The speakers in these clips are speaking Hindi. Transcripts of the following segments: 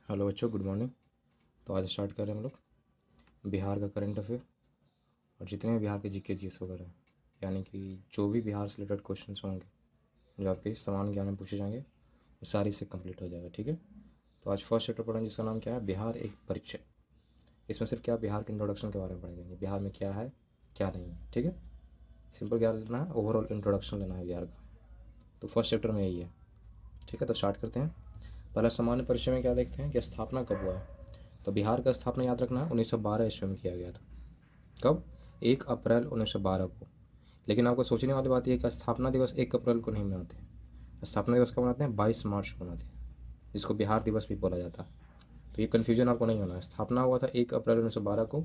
हेलो बच्चों, गुड मॉर्निंग। तो आज स्टार्ट कर रहे हैं हम लोग बिहार का करंट अफेयर और जितने भी बिहार के जीके जीएस वगैरह हैं, यानी कि जो भी बिहार से रिलेटेड क्वेश्चंस होंगे जो आपके समान ज्ञान में पूछे जाएंगे वो सारी से कंप्लीट हो जाएगा। ठीक है। तो आज फर्स्ट चैप्टर पढ़ेंगे जिसका नाम क्या है, बिहार एक परिचय। इसमें सिर्फ क्या बिहार के इंट्रोडक्शन के बारे में पढ़ेंगे, बिहार में क्या है क्या नहीं है। ठीक है। सिंपल ज्ञान लेना है, ओवरऑल इंट्रोडक्शन लेना है बिहार का। तो फर्स्ट चैप्टर में यही है। ठीक है, तो स्टार्ट करते हैं। पहला सामान्य परिचय में क्या देखते हैं कि स्थापना कब हुआ है। तो बिहार का स्थापना याद रखना है 1912 ईस्वी में किया गया था। कब? 1 अप्रैल 1912 को। लेकिन आपको सोचने वाली बात यह है कि स्थापना दिवस 1 अप्रैल को नहीं मनाते हैं। स्थापना दिवस कब मनाते हैं? 22 मार्च को मनाते हैं, जिसको बिहार दिवस भी बोला जाता है। तो ये कन्फ्यूजन आपको नहीं होना है। स्थापना हुआ था 1 अप्रैल 1912 को,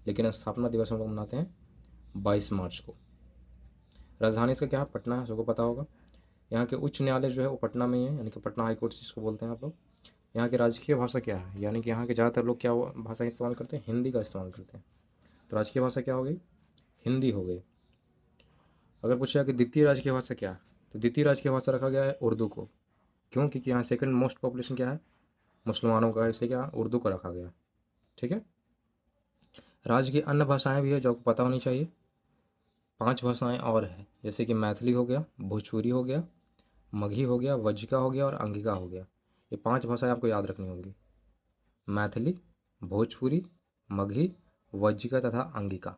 लेकिन स्थापना दिवस हम लोग मनाते हैं 22 मार्च को। राजधानी इसका क्या है? पटना है, सबको पता होगा। यहाँ के उच्च न्यायालय जो है वो पटना में ही है, यानी कि पटना हाई कोर्ट जिसको बोलते हैं आप लोग। यहाँ की राजकीय भाषा क्या है? यानी कि यहाँ के ज़्यादातर लोग क्या भाषा इस्तेमाल करते हैं? हिंदी का इस्तेमाल करते हैं। तो राजकीय भाषा क्या हो गई? हिंदी हो गई। अगर पूछा कि द्वितीय राजकीय भाषा क्या है, तो द्वितीय राजकीय भाषा रखा गया है उर्दू को। क्यों? क्योंकि यहाँ सेकंड मोस्ट पॉपुलेशन क्या है? मुसलमानों का है, इसलिए क्या उर्दू को रखा गया। ठीक है। राज्य की अन्य भाषाएं भी है जो आपको पता होनी चाहिए। 5 भाषाएं और है, जैसे कि मैथिली हो गया, भोजपुरी हो गया, मगही हो गया, वज्जिका हो गया और अंगिका हो गया। ये 5 भाषाएं आपको याद रखनी होंगी। मैथिली, भोजपुरी, मगही, वज्जिका तथा अंगिका।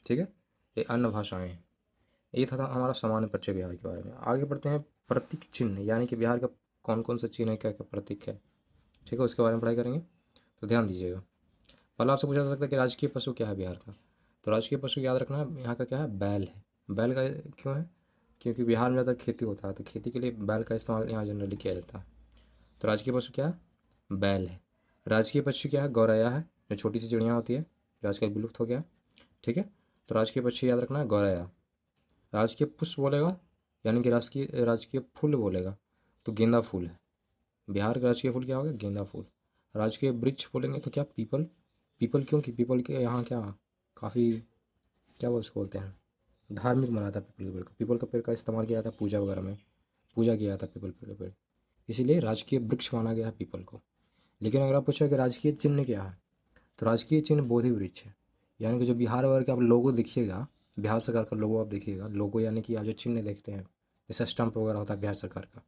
ठीक है। ये अन्य भाषाएं हैं। ये था हमारा सामान्य परिचय बिहार के बारे में। आगे बढ़ते हैं प्रतीक चिन्ह, यानी कि बिहार का कौन कौन सा चिन्ह है, क्या क्या प्रतीक है। ठीक है, उसके बारे में पढ़ाई करेंगे। तो ध्यान दीजिएगा। पहले आपसे पूछा जा सकता है कि राजकीय पशु क्या है बिहार का। तो राजकीय पशु याद रखना है, यहाँ का क्या है? बैल है। बैल का क्यों है? क्योंकि बिहार में ज़्यादा खेती होता है, तो खेती के लिए बैल का इस्तेमाल यहाँ जनरली किया जाता है। तो राजकीय पशु क्या है? बैल है। राजकीय पक्षी क्या है? गौरैया है, जो छोटी सी चिड़िया होती है, जो आजकल विलुप्त हो गया है। ठीक है। तो राजकीय पक्षी याद रखना है गौरैया। राजकीय पुष्प बोलेगा, यानी कि राजकीय राजकीय फूल बोलेगा, तो गेंदा फूल है। बिहार का राजकीय फूल क्या होगा? गेंदा फूल। राजकीय वृक्ष बोलेंगे तो क्या? पीपल। पीपल क्यों? कि पीपल के यहाँ क्या काफ़ी क्या वो उसको बोलते हैं, धार्मिक माना था पीपल के पेड़ को। पीपल का पेड़ का इस्तेमाल किया जाता है पूजा वगैरह में, पूजा किया जाता है पीपल के पेड़, इसीलिए राजकीय वृक्ष माना गया है पीपल को। लेकिन अगर आप पूछा कि राजकीय चिन्ह क्या है, तो राजकीय चिन्ह बोधि वृक्ष है। यानी कि जो बिहार वगैरह का आप लोगो देखिएगा, बिहार सरकार का लोगो आप देखिएगा, लोगो यानी कि आप जो चिन्ह देखते हैं, जैसे स्टंप वगैरह होता है बिहार सरकार का।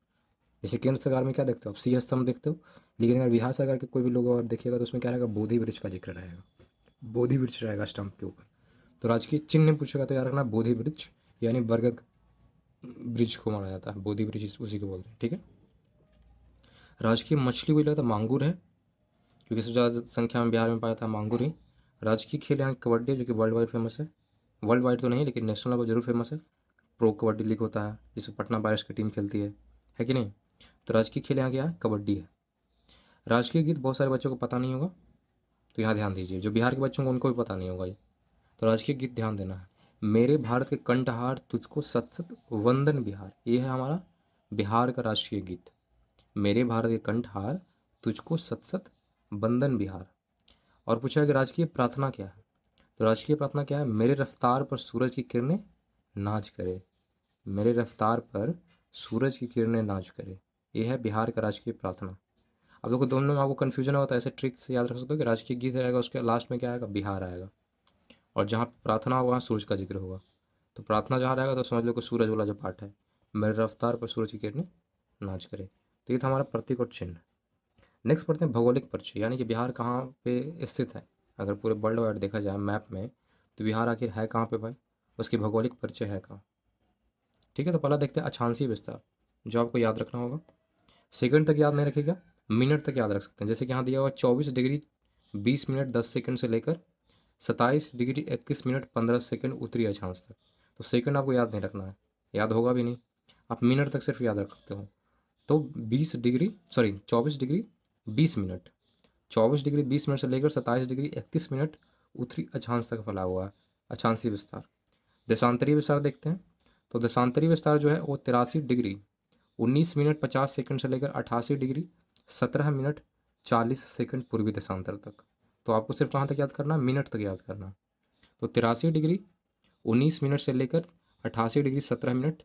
जैसे केंद्र सरकार में क्या देखते हो आप? सिंह स्तंभ देखते हो। लेकिन अगर बिहार सरकार के कोई भी लोगो अगर देखिएगा तो उसमें क्या रहेगा? बोधि वृक्ष का जिक्र रहेगा, बोधि वृक्ष रहेगा स्टंप के ऊपर। तो राजकीय चिन्ह पूछेगा तो याद रखना बोधि वृक्ष, यानी बरगद वृक्ष को माना जाता है, बोधि वृक्ष उसी को बोलते हैं। ठीक है। राजकीय मछली बोला जाता है मांगुर है, क्योंकि सबसे ज़्यादा संख्या में बिहार में पाया जाता है मांगुर ही। राजकीय खेल यहाँ कबड्डी है, जो कि वर्ल्ड वाइड फेमस है। वर्ल्ड वाइड तो नहीं, लेकिन नेशनल लेवल जरूर फेमस है। प्रो कबड्डी लीग होता है जिसमें पटना पायरेट्स की टीम खेलती है कि नहीं। तो राजकीय खेल यहाँ क्या है? कबड्डी है। राजकीय गीत बहुत सारे बच्चों को पता नहीं होगा, तो यहाँ ध्यान दीजिए, जो बिहार के बच्चों को उनको भी पता नहीं होगा ये। तो राजकीय गीत ध्यान देना है। मेरे भारत के कंठहार तुझको सत सत वंदन बिहार, ये है हमारा बिहार का राष्ट्रीय गीत। मेरे भारत के कंठहार तुझको सत सत वंदन बिहार। और पूछा है कि राजकीय प्रार्थना क्या है। तो राजकीय प्रार्थना क्या है? मेरे रफ्तार पर सूरज की किरणें नाच करे। मेरे रफ्तार पर सूरज की किरणें नाच करे, ये है बिहार का राजकीय प्रार्थना। अब देखो, दोनों में आपको कन्फ्यूजन होता है, ऐसे ट्रिक से याद रख सकते हो कि राजकीय गीत रहेगा, उसके लास्ट में क्या आएगा? बिहार आएगा। और जहाँ प्रार्थना होगा वहाँ सूरज का जिक्र होगा। तो प्रार्थना जहाँ रहेगा तो समझ लो कि सूरज वाला जो पार्ट है, मेरे रफ्तार पर सूरज की किरणें नाच करे। तो ये था हमारा प्रतीक और चिन्ह। नेक्स्ट पढ़ते हैं भौगोलिक परिचय, यानी कि बिहार कहाँ पे स्थित है। अगर पूरे वर्ल्ड वाइड देखा जाए मैप में, तो बिहार आखिर है कहाँ पे भाई, उसकी भौगोलिक परिचय है कहाँ। ठीक है। तो पहला देखते हैं अक्षांशीय विस्तार, जो आपको याद रखना होगा। सेकंड तक याद नहीं रखेगा, मिनट तक याद रख सकते हैं। जैसे कि यहाँ दिया हुआ 24 डिग्री 20 मिनट 10 सेकंड से लेकर 27 डिग्री 31 मिनट 15 सेकंड उत्तरी अक्षांश तक। तो सेकंड आपको याद नहीं रखना है, याद होगा भी नहीं। आप मिनट तक सिर्फ याद रख सकते हो। तो 24 डिग्री 20 मिनट 24 डिग्री 20 मिनट से लेकर 27 डिग्री 31 मिनट उत्तरी अक्षांश तक फैला हुआ है अक्षांशीय विस्तार। देशांतरीय विस्तार देखते हैं। तो देशांतरीय विस्तार जो है वो 83 डिग्री 19 मिनट 50 सेकंड से लेकर 88 डिग्री 17 मिनट 40 सेकंड पूर्वी देशांतर तक। तो आपको सिर्फ कहाँ तक याद करना है? मिनट तक याद करना है। तो 83 डिग्री 19 मिनट से लेकर 88 डिग्री 17 मिनट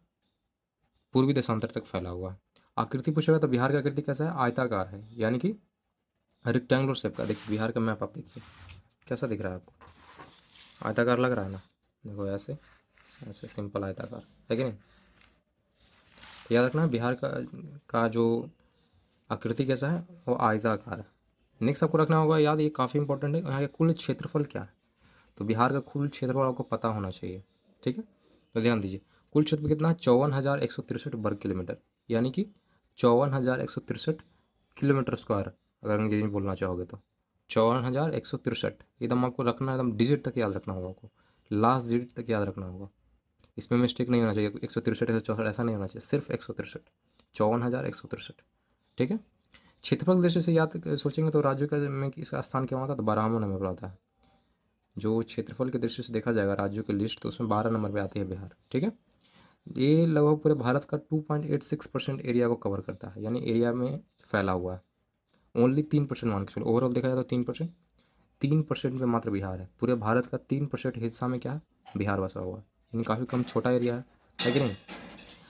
पूर्वी देशांतर तक फैला हुआ है। आकृति पूछेगा तो बिहार की आकृति कैसा है? आयताकार है, यानी कि रेक्टेंगुलर शेप का। देखिए बिहार का मैप आप देखिए कैसा दिख रहा है आपको, आयताकार लग रहा है ना। देखो ऐसे ऐसे सिंपल आयताकार है कि नहीं। तो याद रखना बिहार का जो आकृति कैसा है, वो आयताकार है। नेक्स्ट आपको रखना होगा याद, ये काफ़ी इंपॉर्टेंट है, यहाँ के कुल क्षेत्रफल क्या है। तो बिहार का कुल क्षेत्रफल आपको पता होना चाहिए, ठीक है। तो ध्यान दीजिए कुल क्षेत्रफल कितना है, 54,163 वर्ग किलोमीटर, यानी कि 54,163 किलोमीटर स्क्वायर, अगर अंग्रेजी में बोलना चाहोगे तो 54,163। एकदम आपको रखना, एकदम डिजिट तक याद रखना होगा आपको, लास्ट डिजिट तक याद रखना होगा। इसमें मिस्टेक नहीं होना चाहिए, 163 164 ऐसा नहीं होना चाहिए, सिर्फ 163, 54,163, ठीक है। क्षेत्रफल की दृष्टि से याद सोचेंगे तो राज्यों का में इसका स्थान क्या होता है, तो 12वां नंबर पर आता है। जो क्षेत्रफल की दृष्टि से देखा जाएगा राज्यों की लिस्ट, तो उसमें 12 नंबर पे आती है बिहार, ठीक है। ये लगभग पूरे भारत का 2.86% एरिया को कवर करता है, यानी एरिया में फैला हुआ है। ओनली 3% मान के चलो, ओवरऑल देखा जाए तो 3%, 3% में मात्र बिहार है। पूरे भारत का 3% हिस्सा में क्या है, बिहार बसा हुआ है, यानी काफ़ी कम छोटा एरिया है कि नहीं।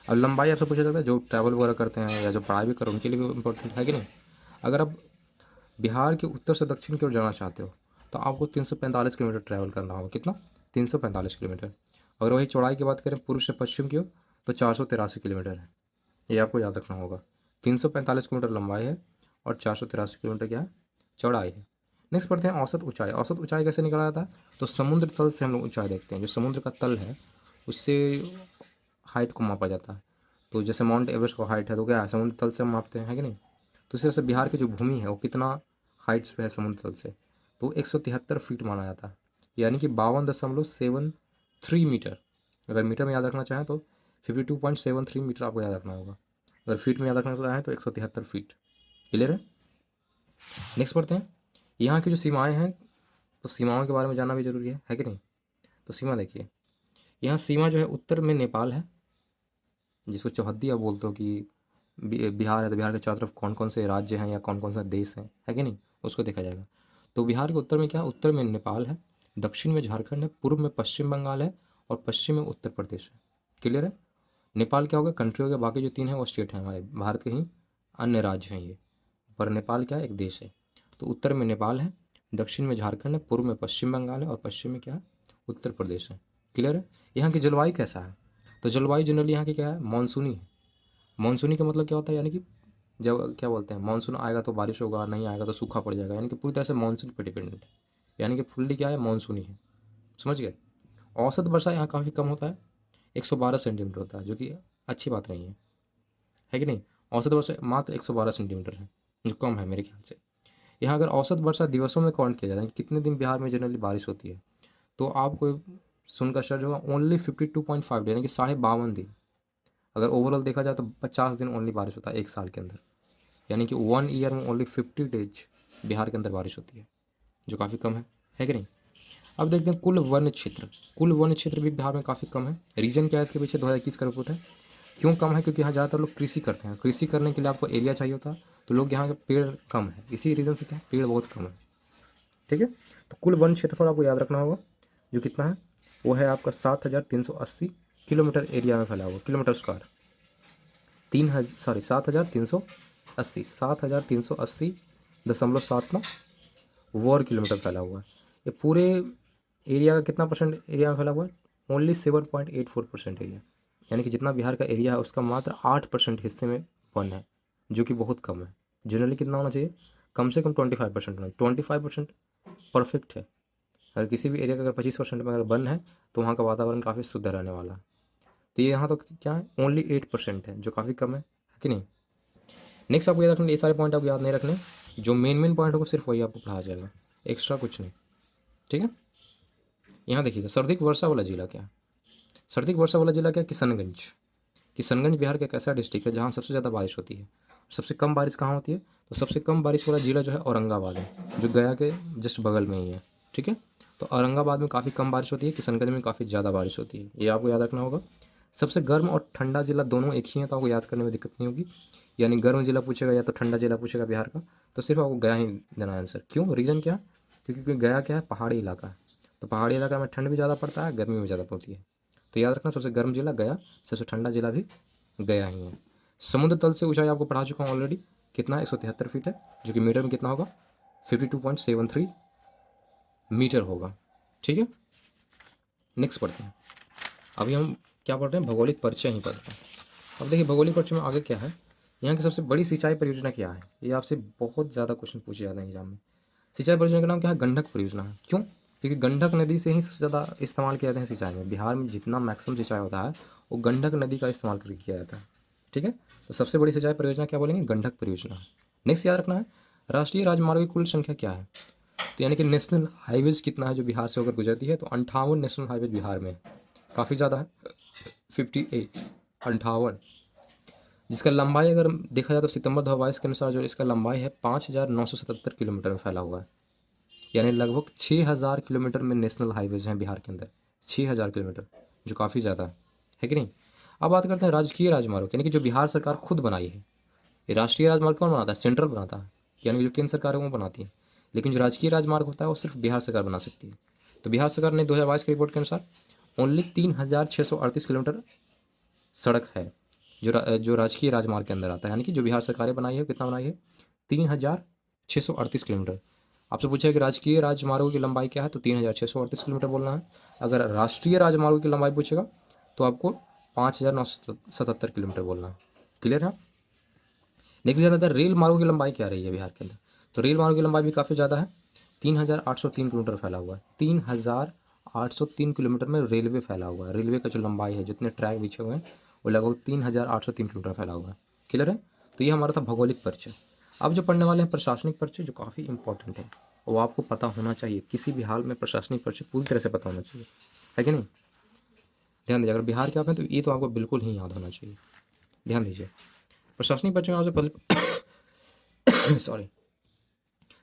अब लंबाई आपसे पूछा जाता है, जो ट्रैवल वगैरह करते हैं या जो पढ़ाई भी करो उनके लिए भी इम्पोर्टेंट है कि नहीं। अगर आप बिहार के उत्तर से दक्षिण की ओर जाना चाहते हो तो आपको 345 किलोमीटर ट्रैवल करना होगा। कितना, 345 किलोमीटर। अगर वही चौड़ाई की बात करें पूर्व से पश्चिम की ओर, तो 483 किलोमीटर है। ये आपको याद रखना होगा, 345 किलोमीटर लंबाई है और 483 किलोमीटर क्या है, चौड़ाई है। नेक्स्ट पढ़ते हैं औसत ऊंचाई। औसत ऊंचाई कैसे निकाला जाता है, तो समुद्र तल से हम लोग ऊंचाई देखते हैं, जो समुद्र का तल है उससे हाइट को मापा जाता है। तो जैसे माउंट एवरेस्ट का हाइट है तो क्या है, समुद्र तल से हम मापते हैं, है कि नहीं। तो इसी तरह से बिहार की जो भूमि है वो कितना हाइट्स पे है समुद्र तल से, तो 173 फीट माना जाता है, यानी कि 52.73 मीटर। अगर मीटर में याद रखना चाहें तो 52.73 मीटर आपको याद रखना होगा। अगर फीट में याद रखना चाहें तो 173 फीट। क्लियर है। नेक्स्ट पढ़ते हैं यहाँ की जो सीमाएं हैं, तो सीमाओं के बारे में जानना भी जरूरी है कि नहीं। तो सीमा देखिए, यहाँ सीमा जो है उत्तर में नेपाल है, जिसको चौहद्दी आप बोलते हो कि बिहार है, तो बिहार के चारों तरफ कौन कौन से राज्य हैं या कौन कौन से देश हैं, है कि नहीं, उसको देखा जाएगा। तो बिहार के उत्तर में क्या है, उत्तर में नेपाल है, दक्षिण में झारखंड है, पूर्व में पश्चिम बंगाल है और पश्चिम में उत्तर प्रदेश है। क्लियर है। नेपाल क्या होगा, कंट्री हो गया, बाकी जो 3 है वो स्टेट है, हमारे भारत के ही अन्य राज्य हैं ये, पर नेपाल क्या है, एक देश है। तो उत्तर में नेपाल है, दक्षिण में झारखंड है, पूर्व में पश्चिम बंगाल है और पश्चिम में क्या है, उत्तर प्रदेश है। क्लियर है। यहाँ की जलवायु कैसा है, तो जलवायु जनरली यहाँ की क्या है, मानसूनी है। मानसूनी का मतलब क्या होता है, यानी कि जब क्या बोलते हैं, मानसून आएगा तो बारिश होगा, नहीं आएगा तो सूखा पड़ जाएगा, यानी कि पूरी तरह से मानसून पर डिपेंडेंट है, यानी कि फुल्ली क्या है, मानसूनी है। समझ गए। औसत वर्षा यहाँ काफ़ी कम होता है, 112 सेंटीमीटर होता है, जो कि अच्छी बात नहीं है कि नहीं। औसत वर्षा मात्र 112 सेंटीमीटर है, जो कम है मेरे ख्याल से। यहाँ अगर औसत वर्षा दिवसों में काउंट किया जाए कि कितने दिन बिहार में जनरली बारिश होती है, तो आपको सुनकर आश्चर्य होगा, ओनली 52.5 यानी कि 52.5 दिन। अगर ओवरऑल देखा जाए तो 50 दिन ओनली बारिश होता है एक साल के अंदर, यानी कि 1 ईयर में ओनली 50 डेज बिहार के अंदर बारिश होती है, जो काफ़ी कम है कि नहीं। अब देखते हैं कुल वन क्षेत्र। कुल वन क्षेत्र भी बिहार में काफ़ी कम है। रीजन क्या है इसके पीछे, 2021 का रिपोर्ट है। क्यों कम है, क्योंकि यहाँ ज़्यादातर लोग कृषि करते हैं, कृषि करने के लिए आपको एरिया चाहिए होता है, तो लोग यहाँ के पेड़ कम है, इसी रीज़न से क्या पेड़ बहुत कम है, ठीक है। तो कुल वन क्षेत्रफल आपको याद रखना होगा, जो कितना है, वो है आपका 7,380 किलोमीटर एरिया में फैला हुआ, किलोमीटर स्क्वायर, 7,380.79 वर्ग किलोमीटर फैला हुआ है। ये पूरे एरिया का कितना परसेंट एरिया में फैला हुआ है, ओनली 7.84% एरिया, यानी कि जितना बिहार का एरिया है उसका मात्र 8% हिस्से में वन है, जो कि बहुत कम है। जनरली कितना होना चाहिए, कम से कम 25% होना, 25% परफेक्ट है। अगर किसी भी एरिया का अगर 25% में अगर वन है तो वहाँ का वातावरण काफ़ी शुद्ध रहने वाला है। तो ये यहाँ तो क्या है, ओनली 8% है, जो काफ़ी कम है कि नहीं। नेक्स्ट आपको याद रखना, ये सारे पॉइंट आपको याद नहीं रखने, जो मेन पॉइंट होगा सिर्फ वही आपको पढ़ा जाएगा, एक्स्ट्रा कुछ नहीं, ठीक है। यहाँ देखिएगा सर्वाधिक वर्षा वाला जिला क्या है, सर्वाधिक वर्षा वाला जिला क्या है, किशनगंज। किशनगंज बिहार का एक ऐसा डिस्ट्रिक्ट है जहाँ सबसे ज़्यादा बारिश होती है। सबसे कम बारिश कहाँ होती है, तो सबसे कम बारिश वाला जिला जो है औरंगाबाद है, जो गया के जस्ट बगल में ही है, ठीक है। तो औरंगाबाद में काफ़ी कम बारिश होती है, किशनगंज में काफ़ी ज़्यादा बारिश होती है, ये आपको याद रखना होगा। सबसे गर्म और ठंडा जिला दोनों एक ही है, तो आपको याद करने में दिक्कत नहीं होगी। यानी गर्म जिला पूछेगा या तो ठंडा जिला पूछेगा बिहार का, तो सिर्फ आपको गया ही देना है आंसर। क्यों, रीज़न क्या, क्योंकि गया क्या है, पहाड़ी इलाका है, तो पहाड़ी इलाका में ठंड भी ज़्यादा पड़ता है, गर्मी भी ज़्यादा पड़ती है। तो याद रखना सबसे गर्म जिला गया, सबसे ठंडा जिला भी गया ही है। समुद्र तल से ऊंचाई आपको पढ़ा चुका हूँ ऑलरेडी, कितना है, 173 फीट है, जो कि मीटर में कितना होगा, 52.73 मीटर होगा। ठीक है, नेक्स्ट पढ़ते हैं। अभी हम क्या पढ़ रहे हैं, भौगोलिक परिचय ही पढ़ रहे हैं। अब देखिए भौगोलिक परिचय में आगे क्या है, यहाँ की सबसे बड़ी सिंचाई परियोजना क्या है, ये आपसे बहुत ज़्यादा क्वेश्चन पूछे जाते हैं एग्जाम में। सिंचाई परियोजना का नाम क्या है, गंडक परियोजना है। क्यों, क्योंकि गंडक नदी से ही सबसे ज़्यादा इस्तेमाल किया जाता है सिंचाई में। बिहार में जितना मैक्सिमम सिंचाई होता है वो गंडक नदी का इस्तेमाल करके किया जाता है। ठीक है, तो सबसे बड़ी सिंचाई परियोजना क्या बोलेंगे, गंडक परियोजना। नेक्स्ट याद रखना है, राष्ट्रीय राजमार्ग की कुल संख्या क्या है, तो यानी कि नेशनल हाईवेज कितना है जो बिहार से होकर गुजरती है, तो 58 नेशनल हाईवेज बिहार में, काफ़ी ज़्यादा है, 58, 58, जिसका लंबाई अगर देखा जाए तो सितंबर 2022 के अनुसार जो इसका लंबाई है 5,977 किलोमीटर में फैला हुआ है। यानी लगभग 6,000 किलोमीटर में नेशनल हाईवेज हैं बिहार के अंदर, 6,000 किलोमीटर, जो काफ़ी ज़्यादा है कि नहीं। अब बात करते हैं राजकीय राजमार्ग, यानी कि जो बिहार सरकार खुद बनाई है। ये राष्ट्रीय राजमार्ग कौन बनाता है, सेंट्रल बनाता है, यानी जो केंद्र सरकार है वो बनाती है। लेकिन जो राजकीय राजमार्ग होता है वो सिर्फ बिहार सरकार बना सकती है। तो बिहार सरकार ने 2022 की रिपोर्ट के अनुसार ओनली 3,638 किलोमीटर सड़क है जो राजकीय राजमार्ग के अंदर आता है, यानी कि जो बिहार सरकार बनाई है, कितना बनाई है, 3,638 किलोमीटर। आपसे पूछा है कि राजकीय राजमार्गों की लंबाई क्या है, तो 3,638 किलोमीटर बोलना है। अगर राष्ट्रीय राजमार्गों की लंबाई पूछेगा तो आपको 5,977 किलोमीटर बोलना है। क्लियर है। नेक्स्ट ज़्यादातर रेल मार्गों की लंबाई क्या रही है बिहार के अंदर, तो रेल मार्गों की लंबाई भी काफ़ी ज़्यादा है, 3,803 किलोमीटर फैला हुआ है। 3,803 किलोमीटर में रेलवे फैला हुआ है। रेलवे का जो लंबाई है, जितने ट्रैक बिछे हुए हैं, वो लगभग 3,803 किलोमीटर फैला हुआ है। क्लियर है। तो ये हमारा था भौगोलिक परिचय। अब जो पढ़ने वाले हैं प्रशासनिक परिचय, जो काफ़ी इंपॉर्टेंट है, वो आपको पता होना चाहिए। किसी भी हाल में प्रशासनिक परिचय पूरी तरह से पता होना चाहिए, है कि नहीं। ध्यान दीजिए, अगर बिहार के आप हैं तो ये तो आपको बिल्कुल ही याद होना चाहिए। ध्यान दीजिए, प्रशासनिक परिचय में आपसे पहले सॉरी,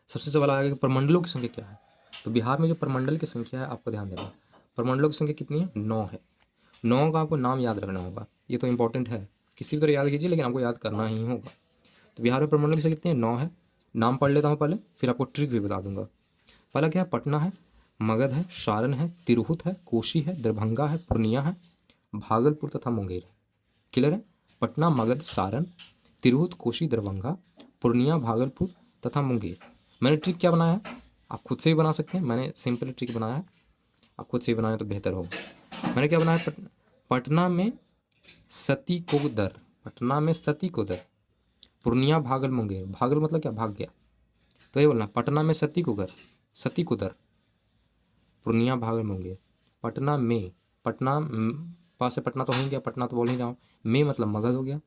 सबसे सवाल आएगा कि प्रमंडलों की संख्या क्या है। तो बिहार में जो प्रमंडल की संख्या है आपको ध्यान देना है। प्रमंडलों की संख्या कितनी है, 9 है। 9 का आपको नाम याद रखना होगा, ये तो इंपॉर्टेंट है, किसी भी तरह याद कीजिए लेकिन आपको याद करना ही होगा। तो बिहार में प्रमंडल की संख्या कितनी है, 9 है। नाम पढ़ लेता हूँ पहले, फिर आपको ट्रिक भी बता दूंगा। पहला क्या है, पटना है, मगध है, सारण है, तिरहुत है, कोशी है, दरभंगा है, पूर्णिया है, भागलपुर तथा मुंगेर है। क्लियर है। पटना, मगध, सारण, तिरहुत, कोशी, दरभंगा, पूर्णिया, भागलपुर तथा मुंगेर। मैंने ट्रिक क्या बनाया है, आप खुद से भी बना सकते हैं, मैंने सिंपल ट्रिक बनाया है, आप खुद से ही बनाए तो बेहतर होगा। मैंने क्या बनाया, पटना में सती को दर, पटना में सती को दर, पूर्णिया, भागल, मुंगेर। भागल मतलब क्या, भाग गया, तो ये बोलना पटना में सती को दर, सती को दर, पूर्णिया, भागल, मुंगेर। पटना में, पटना पास से पटना तो हो ही गया, पटना तो बोल ही रहा हूँ, में मतलब मगध हो गया,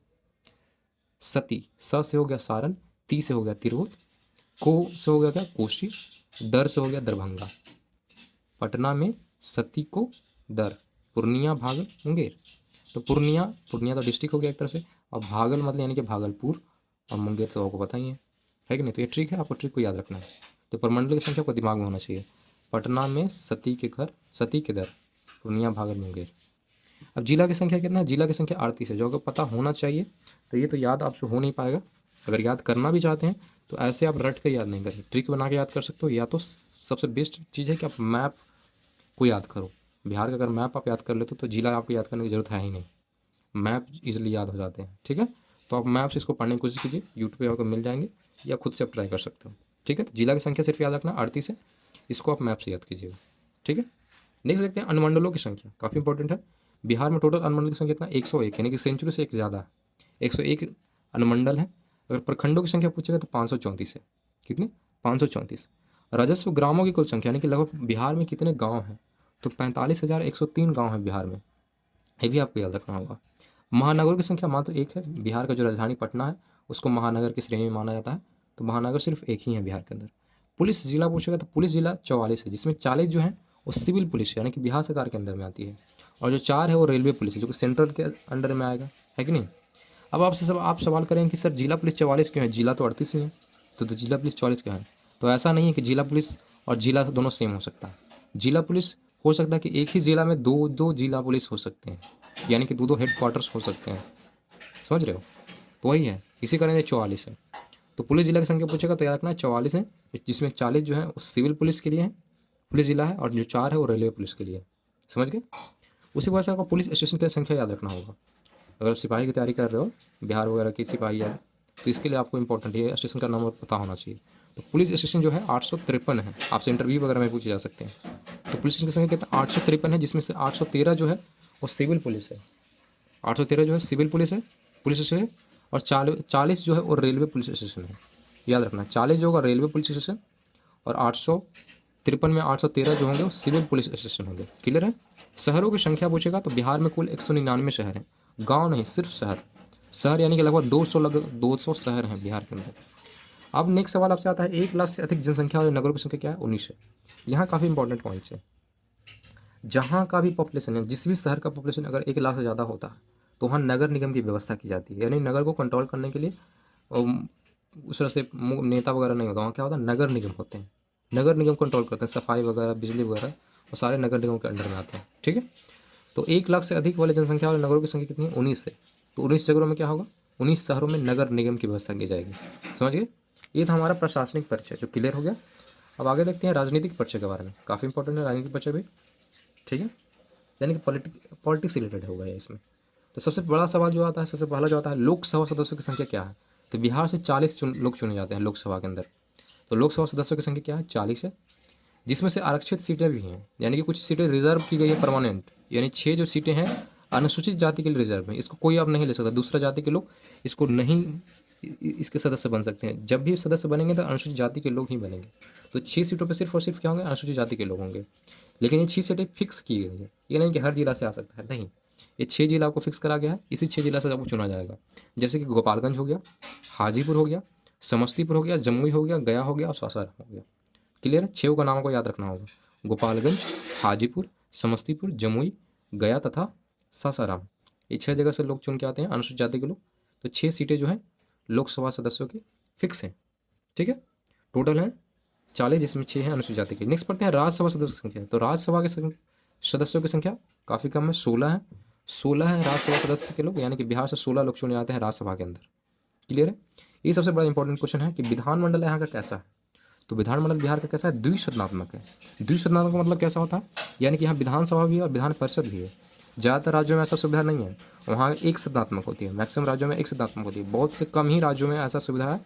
सती स से हो गया सारण, ती से हो गया तिरहुत, को से हो गया क्या, कोशी, दर से हो गया दरभंगा। पटना में सती को दर, पूर्णिया, भागल, मुंगेर। तो पूर्णिया, पूर्णिया तो डिस्ट्रिक्ट हो गया एक तरह से, और भागल मतलब यानी कि भागलपुर, और मुंगेर तो आपको पता ही है कि नहीं। तो ये ट्रिक है, आपको ट्रिक को याद रखना है। तो प्रमंडल की संख्या को दिमाग में होना चाहिए, पटना में सती के घर, सती के दर, पूर्णिया, भागल, मुंगेर। अब जिला की संख्या कितना है, जिला की संख्या 38 है, जो अगर पता होना चाहिए। तो ये तो याद आपसे हो नहीं पाएगा, अगर याद करना भी चाहते हैं तो ऐसे आप रट कर याद नहीं करें, ट्रिक बना के याद कर सकते हो। या तो सबसे बेस्ट चीज़ है कि आप मैप को याद करो। बिहार का अगर मैप आप याद कर लेते हो तो जिला आपको याद करने की जरूरत है ही नहीं, मैप इजीली याद हो जाते हैं। ठीक है, तो आप मैप से इसको पढ़ने की कोशिश कीजिए, यूट्यूब पे आपको मिल जाएंगे, या खुद से आप ट्राई कर सकते हो। ठीक है, तो जिला की संख्या सिर्फ याद रखना 38 है, इसको आप मैप से याद कीजिएगा। ठीक है, नेक्स्ट देखते हैं अनुमंडलों की संख्या, काफ़ी इंपॉर्टेंट है। बिहार में टोटल अनुमंडल की संख्या कितना, 101, यानी कि सेंचुरी से एक ज़्यादा है, 101 अनुमंडल है। अगर प्रखंडों की संख्या पूछेगा तो 534 है। कितने, 534। राजस्व ग्रामों की कुल संख्या, यानी कि लगभग बिहार में कितने गांव हैं, तो 45,103 गांव हैं बिहार में, ये भी आपको याद रखना होगा। महानगरों की संख्या मात्र एक है, बिहार का जो राजधानी पटना है उसको महानगर की श्रेणी में माना जाता है, तो महानगर सिर्फ एक ही है बिहार के अंदर। पुलिस जिला पूछेगा तो पुलिस जिला 44 है, जिसमें 40 जो है वो सिविल पुलिस यानी कि बिहार सरकार के अंदर में आती है, और जो 4 है वो रेलवे पुलिस है, जो कि सेंट्रल के अंडर में आएगा, है कि नहीं। अब आपसे आप सवाल करेंगे कि सर जिला पुलिस 44 क्यों है, जिला तो 38 ही है, तो जिला पुलिस 44 क्यों है। तो ऐसा नहीं है कि जिला पुलिस और जिला दोनों सेम हो सकता है। जिला पुलिस हो सकता है कि एक ही जिला में दो दो जिला पुलिस हो सकते हैं, यानी कि दो हेड क्वार्टर्स हो सकते हैं, समझ रहे हो। तो वही है, इसी कारण ये 44 है। तो पुलिस जिला की संख्या पूछेगा तो याद रखना 44 है, जिसमें 40 जो है वो सिविल पुलिस के लिए है, पुलिस जिला है, और जो 4 है वो रेलवे पुलिस के लिए है, समझ गए। उसी वजह से आपको पुलिस स्टेशन की संख्या याद रखना होगा। अगर सिपाही की तैयारी कर रहे हो, बिहार वगैरह की सिपाही है, तो इसके लिए आपको इंपॉर्टेंट है स्टेशन का नंबर पता होना चाहिए। तो पुलिस स्टेशन जो है 853 है। आपसे इंटरव्यू वगैरह में पूछे जा सकते हैं। तो पुलिस स्टेशन की संख्या कितना 853 है, जिसमें से 813 जो है वो सिविल पुलिस है। 813 जो है सिविल पुलिस है, पुलिस स्टेशन है। और 40 जो है वो रेलवे पुलिस स्टेशन है। याद रखना 40 जो होगा रेलवे पुलिस स्टेशन, और 853 में 813 जो होंगे वो सिविल पुलिस स्टेशन होंगे। क्लियर है। शहरों की संख्या पूछेगा तो बिहार में कुल 199 शहर हैं, गांव नहीं सिर्फ शहर। शहर यानी कि लगभग 200 शहर हैं बिहार के अंदर। अब नेक्स्ट सवाल आपसे आता है 1 लाख से अधिक जनसंख्या वाले नगरों की संख्या क्या है 19 है। यहाँ काफ़ी इंपॉर्टेंट पॉइंट्स है। जहाँ का भी पॉपुलेशन है, जिस भी शहर का पॉपुलेशन अगर 1 लाख से ज़्यादा होता है तो वहाँ नगर निगम की व्यवस्था की जाती है। यानी नगर को कंट्रोल करने के लिए उस तरह से नेता वगैरह नहीं होता, वहाँ क्या होता है नगर निगम होते हैं। नगर निगम कंट्रोल करते हैं, सफाई वगैरह बिजली वगैरह वो सारे नगर निगम के अंडर में आते हैं। ठीक है। तो 1 लाख से अधिक वाले जनसंख्या वाले नगरों की संख्या कितनी है 19 है। तो 19 नगरों में क्या होगा 19 शहरों में नगर निगम की व्यवस्था की जाएगी। समझ गए। ये था हमारा प्रशासनिक परिचय जो क्लियर हो गया। अब आगे देखते हैं राजनीतिक परिचय के बारे में। काफ़ी इंपॉर्टेंट है राजनीतिक परिचय भी। ठीक है। यानी कि पॉलिटिक्स से रिलेटेड होगा इसमें। तो सबसे बड़ा सवाल जो आता है, सबसे पहला जो आता है लोकसभा सदस्यों की संख्या क्या है। तो बिहार से 40 लोग चुने जाते हैं लोकसभा के अंदर। तो लोकसभा सदस्यों की संख्या क्या है 40 है, जिसमें से आरक्षित सीटें भी हैं। यानी कि कुछ सीटें रिजर्व की गई है परमानेंट, यानी 6 जो सीटें हैं अनुसूचित जाति के लिए रिजर्व है। इसको कोई अब नहीं ले सकता, दूसरा जाति के लोग इसको नहीं इसके सदस्य बन सकते हैं। जब भी सदस्य बनेंगे तो अनुसूचित जाति के लोग ही बनेंगे। तो 6 सीटों पर सिर्फ और सिर्फ क्या होंगे अनुसूचित जाति के लोग होंगे। लेकिन ये 6 सीटें फिक्स की गई है, ये नहीं कि हर जिला से आ सकता है, नहीं। ये 6 जिला को फिक्स करा गया है, इसी 6 जिला से आपको चुना जाएगा। जैसे कि गोपालगंज हो गया, हाजीपुर हो गया, समस्तीपुर हो गया, जमुई हो गया, गया हो गया और सासाराम हो गया। क्लियर है। 6 का नाम को याद रखना होगा, गोपालगंज, हाजीपुर, समस्तीपुर, जमुई, गया तथा सासाराम। ये 6 जगह से लोग चुन के आते हैं अनुसूचित जाति के लोग। तो 6 सीटें जो हैं लोकसभा सदस्यों की फिक्स हैं। ठीक है। टोटल है 40, जिसमें 6 हैं अनुसूचित जाति के। नेक्स्ट पढ़ते हैं राज्यसभा सदस्यों की संख्या। तो राज्यसभा के सदस्यों की संख्या काफ़ी कम है, 16 है। 16 है राज्यसभा सदस्य के लोग, यानी कि बिहार से 16 लोग चुने जाते हैं राज्यसभा के अंदर। क्लियर है। ये सबसे बड़ा इंपॉर्टेंट क्वेश्चन है कि विधानमंडल यहाँ का कैसा है। तो विधानमंडल बिहार का कैसा है द्विसदनात्मक है। द्विसदनात्मक का मतलब कैसा होता है, यानी कि यहाँ विधानसभा भी है और विधान परिषद भी है। ज़्यादातर राज्यों में ऐसा सुविधा नहीं है, वहाँ एक सदनात्मक होती है। मैक्सिमम राज्यों में एक सदनात्मक होती है, बहुत से कम ही राज्यों में ऐसा सुविधा है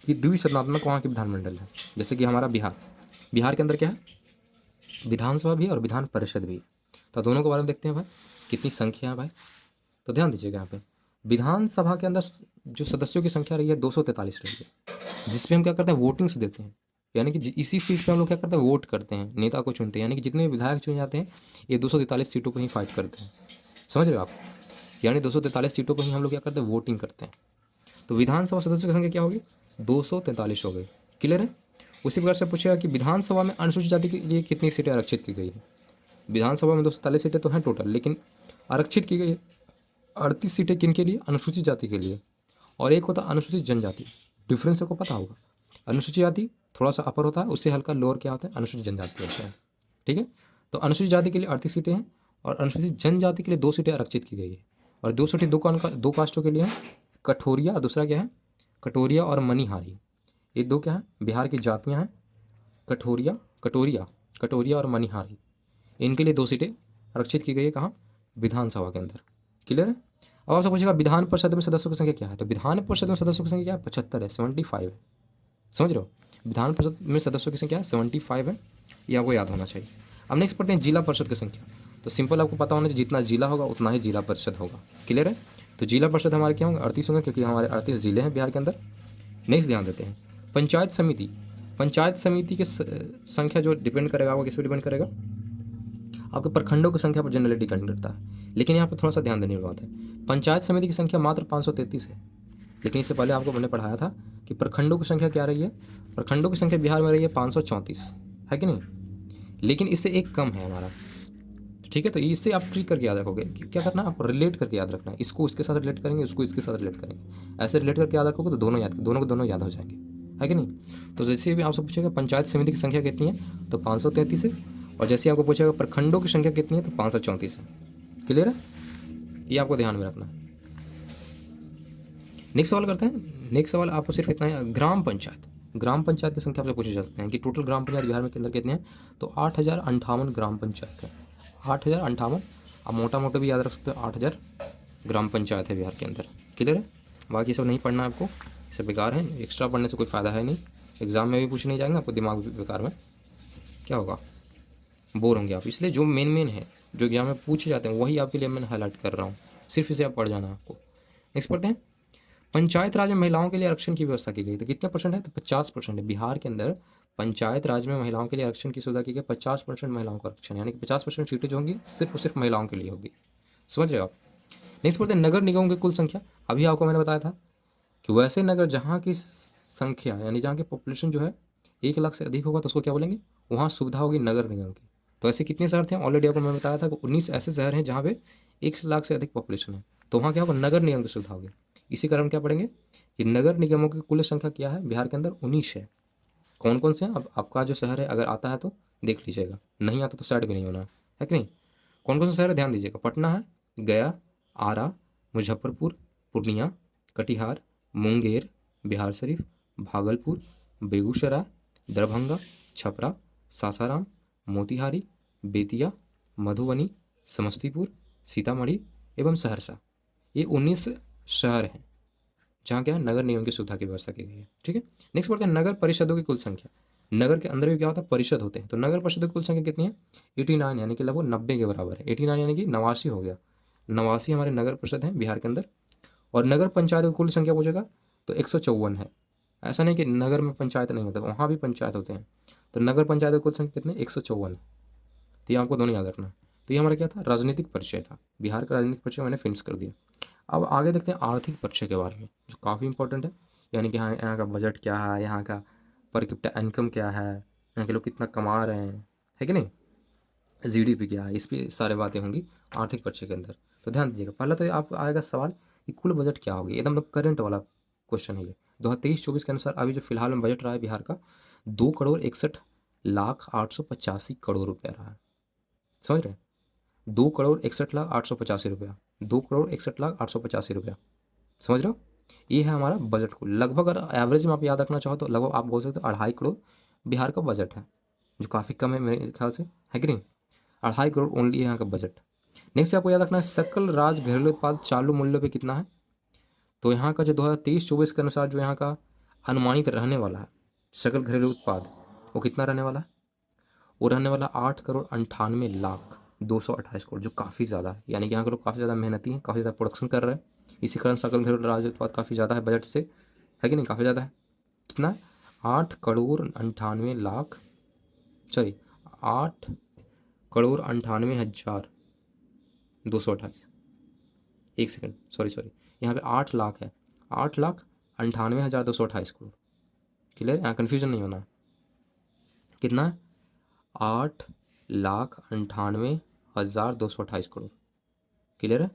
कि द्विसदनात्मक वहाँ की विधानमंडल है। जैसे कि हमारा बिहार के अंदर क्या है विधानसभा भी है और विधान परिषद भी है। तो दोनों के बारे में देखते हैं भाई कितनी संख्या है भाई। तो ध्यान दीजिएगा यहाँ पे विधानसभा के अंदर जो सदस्यों की संख्या रही है 243 रही है, जिसपे हम क्या करते हैं वोटिंग से देते हैं। यानी कि इसी सीट पे हम लोग क्या करते हैं वोट करते हैं, नेता को चुनते हैं। यानी कि जितने भी विधायक चुने जाते हैं ये 243 सीटों पर ही फाइट करते हैं। समझ रहे हो आप। यानी 243 सीटों पर ही हम लोग क्या करते हैं वोटिंग करते हैं। तो विधानसभा सदस्यों की संख्या क्या होगी 243 हो गई। क्लियर है। उसी प्रकार से पूछेगा कि विधानसभा में अनुसूचित जाति के लिए कितनी सीटें आरक्षित की गई है। विधानसभा में 243 सीटें तो हैं टोटल, लेकिन आरक्षित की गई है 38 सीटें किन के लिए अनुसूचित जाति के लिए, और एक होता अनुसूचित जनजाति। डिफरेंस को पता होगा, अनुसूचित जाति थोड़ा सा अपर होता है, उससे हल्का लोअर क्या होता है अनुसूचित जनजाति होता है। ठीक है। तो अनुसूचित जाति के लिए 38 सीटें हैं और अनुसूचित जनजाति के लिए 2 सीटें आरक्षित की गई है। और 2 सीटें दो कास्टों के लिए हैं, कठोरिया और दूसरा क्या है कटोरिया और मनिहारी। ये 2 क्या है बिहार की जातियाँ हैं, कटोरिया और मनिहारी। इनके लिए 2 सीटें आरक्षित की गई है कहाँ विधानसभा के अंदर। क्लियर है। अब आपसे पूछेगा विधान परिषद में सदस्यों की संख्या क्या है। तो विधान परिषद में सदस्यों की संख्या क्या है 75 है, 75 है। समझ रहे हो। विधान परिषद में सदस्यों की संख्या 75 है, ये आपको याद होना चाहिए। अब नेक्स्ट पढ़ते हैं जिला परिषद की संख्या। तो सिंपल आपको पता होना चाहिए जितना जिला होगा उतना ही जिला परिषद होगा। क्लियर है। तो जिला परिषद हमारे क्या होंगे 38 होंगे, क्योंकि हमारे 38 जिले हैं बिहार के अंदर। नेक्स्ट ध्यान देते हैं पंचायत समिति की संख्या जो डिपेंड करेगा आपको किस पर डिपेंड करेगा आपके प्रखंडों की संख्या पर जनरली डिपेंड करता है। लेकिन यहाँ पर थोड़ा सा ध्यान देने वाली बात है, पंचायत समिति की संख्या मात्र 533 है। लेकिन इससे पहले आपको मैंने पढ़ाया था कि प्रखंडों की संख्या क्या रही है, प्रखंडों की संख्या बिहार में रही है 534, है कि नहीं। लेकिन इससे एक कम है हमारा। ठीक है। तो इससे आप ट्रिक करके याद रखोगे कि क्या करना है आपको रिलेट करके याद रखना है। इसको इसके साथ रिलेट करेंगे, उसको इसके साथ रिलेट करेंगे, ऐसे रिलेट करके याद रखोगे तो दोनों को दोनों याद हो जाएंगे, है कि नहीं। तो जैसे भी आपसे पूछेगा पंचायत समिति की संख्या कितनी है तो 533 है, और जैसे आपको पूछेगा प्रखंडों की संख्या कितनी है तो 534 है। क्लियर है। ये आपको ध्यान में रखना है। नेक्स्ट सवाल करते हैं। नेक्स्ट सवाल आपको सिर्फ इतना है ग्राम पंचायत की संख्या आपसे पूछे जा सकते हैं कि टोटल ग्राम पंचायत बिहार में के अंदर कितने हैं। तो 8058 ग्राम पंचायत है, 8058। आप मोटा मोटा भी याद रख सकते हो 8000 ग्राम पंचायत है बिहार के अंदर। क्लियर है। बाकी सब नहीं पढ़ना है आपको, सब बेकार है, एक्स्ट्रा पढ़ने से कोई फ़ायदा है नहीं। एग्जाम में भी पूछ नहीं जाएंगे, आपको दिमाग बेकार में क्या होगा, बोर होंगे आप। इसलिए जो मेन मेन है, जो एग्जाम में पूछे जाते हैं, वही आपके लिए मैंने हाईलाइट कर रहा हूँ, सिर्फ इसे आप पढ़ जाना आपको। नेक्स्ट पढ़ते हैं, पंचायत राज में महिलाओं के लिए आरक्षण की व्यवस्था की गई। तो कितने परसेंट है, तो 50% है। बिहार के अंदर पंचायत राज में महिलाओं के लिए आरक्षण की सुविधा की गई, 50% महिलाओं का आरक्षण, यानी कि 50% सीटें जो होंगी सिर्फ और सिर्फ महिलाओं के लिए होगी। समझ रहे हो आप। नेक्स्ट पढ़ते हैं, नगर निगमों की कुल संख्या। अभी आपको मैंने बताया था कि वैसे नगर जहाँ की संख्या, यानी जहाँ की पॉपुलेशन जो है 1 लाख से अधिक होगा तो उसको क्या बोलेंगे, वहाँ सुविधा होगी नगर निगम की। तो ऐसे कितने शहर थे, ऑलरेडी आपको मैंने बताया था कि 19 ऐसे शहर हैं जहाँ पे 1 लाख से अधिक पॉपुलेशन है, तो वहाँ क्या होगा, नगर निगम की सुविधा होगी। इसी कारण क्या पढ़ेंगे कि नगर निगमों की कुल संख्या क्या है, बिहार के अंदर 19 है। कौन कौन से हैं, अब आपका जो शहर है अगर आता है तो देख लीजिएगा, नहीं आता तो साइड भी नहीं होना है कि नहीं। कौन कौन से शहर है ध्यान दीजिएगा, पटना है, गया, आरा, मुजफ्फरपुर, पूर्णिया, कटिहार, मुंगेर, बिहार शरीफ, भागलपुर, बेगूसराय, दरभंगा, छपरा, सासाराम, मोतिहारी, बेतिया, मधुबनी, समस्तीपुर, सीतामढ़ी एवं सहरसा। ये 19 शहर हैं जहाँ क्या है, नगर निगम की सुविधा की व्यवस्था की गई है। ठीक है। नेक्स्ट बढ़ते हैं, नगर परिषदों की कुल संख्या। नगर के अंदर भी क्या होता है, परिषद होते हैं। तो नगर परिषदों की कुल संख्या कितनी है, 89, यानी कि लगभग 90 के बराबर है। 89 यानी कि 89 हो गया, 89 हमारे नगर परिषद हैं बिहार के अंदर। और नगर पंचायत की कुल संख्या पूछेगा तो 154 है। ऐसा नहीं कि नगर में पंचायत नहीं होता, वहाँ भी पंचायत होते हैं। तो नगर पंचायत की कुल संख्या कितनी, 154 है। तो ये आपको दोनों याद रखना है। तो ये हमारा क्या था, राजनीतिक परिचय था। बिहार का राजनीतिक परिचय मैंने फिनिश कर दिया। अब आगे देखते हैं आर्थिक परिचय के बारे में, जो काफ़ी इंपॉर्टेंट है। यानी कि हाँ, यहाँ का बजट क्या है, यहाँ का पर कैपिटा इनकम क्या है, यहाँ के लोग कितना कमा रहे हैं, है कि नहीं, जीडीपी क्या है, इस पर सारी बातें होंगी आर्थिक परिचय के अंदर। तो ध्यान दीजिएगा, पहला तो आपको आएगा सवाल कि कुल बजट क्या होगी, एकदम लोग करंट वाला क्वेश्चन है ये। 2023-24 के अनुसार अभी जो फिलहाल में बजट रहा है बिहार का, 2,61,08,85 करोड़ रुपया रहा है। समझ रहे हैं, 2,61,08,85 रुपया, 2,61,08,85 रुपया। समझ रहे हो, ये है हमारा बजट को लगभग। अगर एवरेज में आप याद रखना चाहो तो लगभग आप बोल सकते हो 2.5 करोड़ बिहार का बजट है, जो काफ़ी कम है मेरे ख्याल से, है कि नहीं। 2.5 करोड़ ओनली है यहाँ का बजट। नेक्स्ट आपको याद रखना है, सकल राज घरेलू उत्पाद चालू मूल्य पे कितना है। तो यहाँ का जो 2023-24 के अनुसार जो यहाँ का अनुमानित रहने वाला है सकल घरेलू उत्पाद, वो कितना रहने वाला है, वो रहने वाला 8,98,02,28 करोड़, जो काफ़ी ज़्यादा है। यानी कि यहाँ के लोग काफ़ी ज़्यादा मेहनती हैं, काफ़ी ज़्यादा प्रोडक्शन कर रहे हैं। इसी कारण सकल घरेलू राज्य उत्पाद काफ़ी ज़्यादा है बजट से, है कि नहीं, काफ़ी ज़्यादा है। कितना है, 8,98,00,000, सॉरी 8,98,02,28। एक सेकंड, सॉरी, यहाँ पे 8 लाख है, 8,98,02,28 करोड़। क्लियर, यहाँ कन्फ्यूजन नहीं होना। कितना है, 8,98,02,28 करोड़। क्लियर है।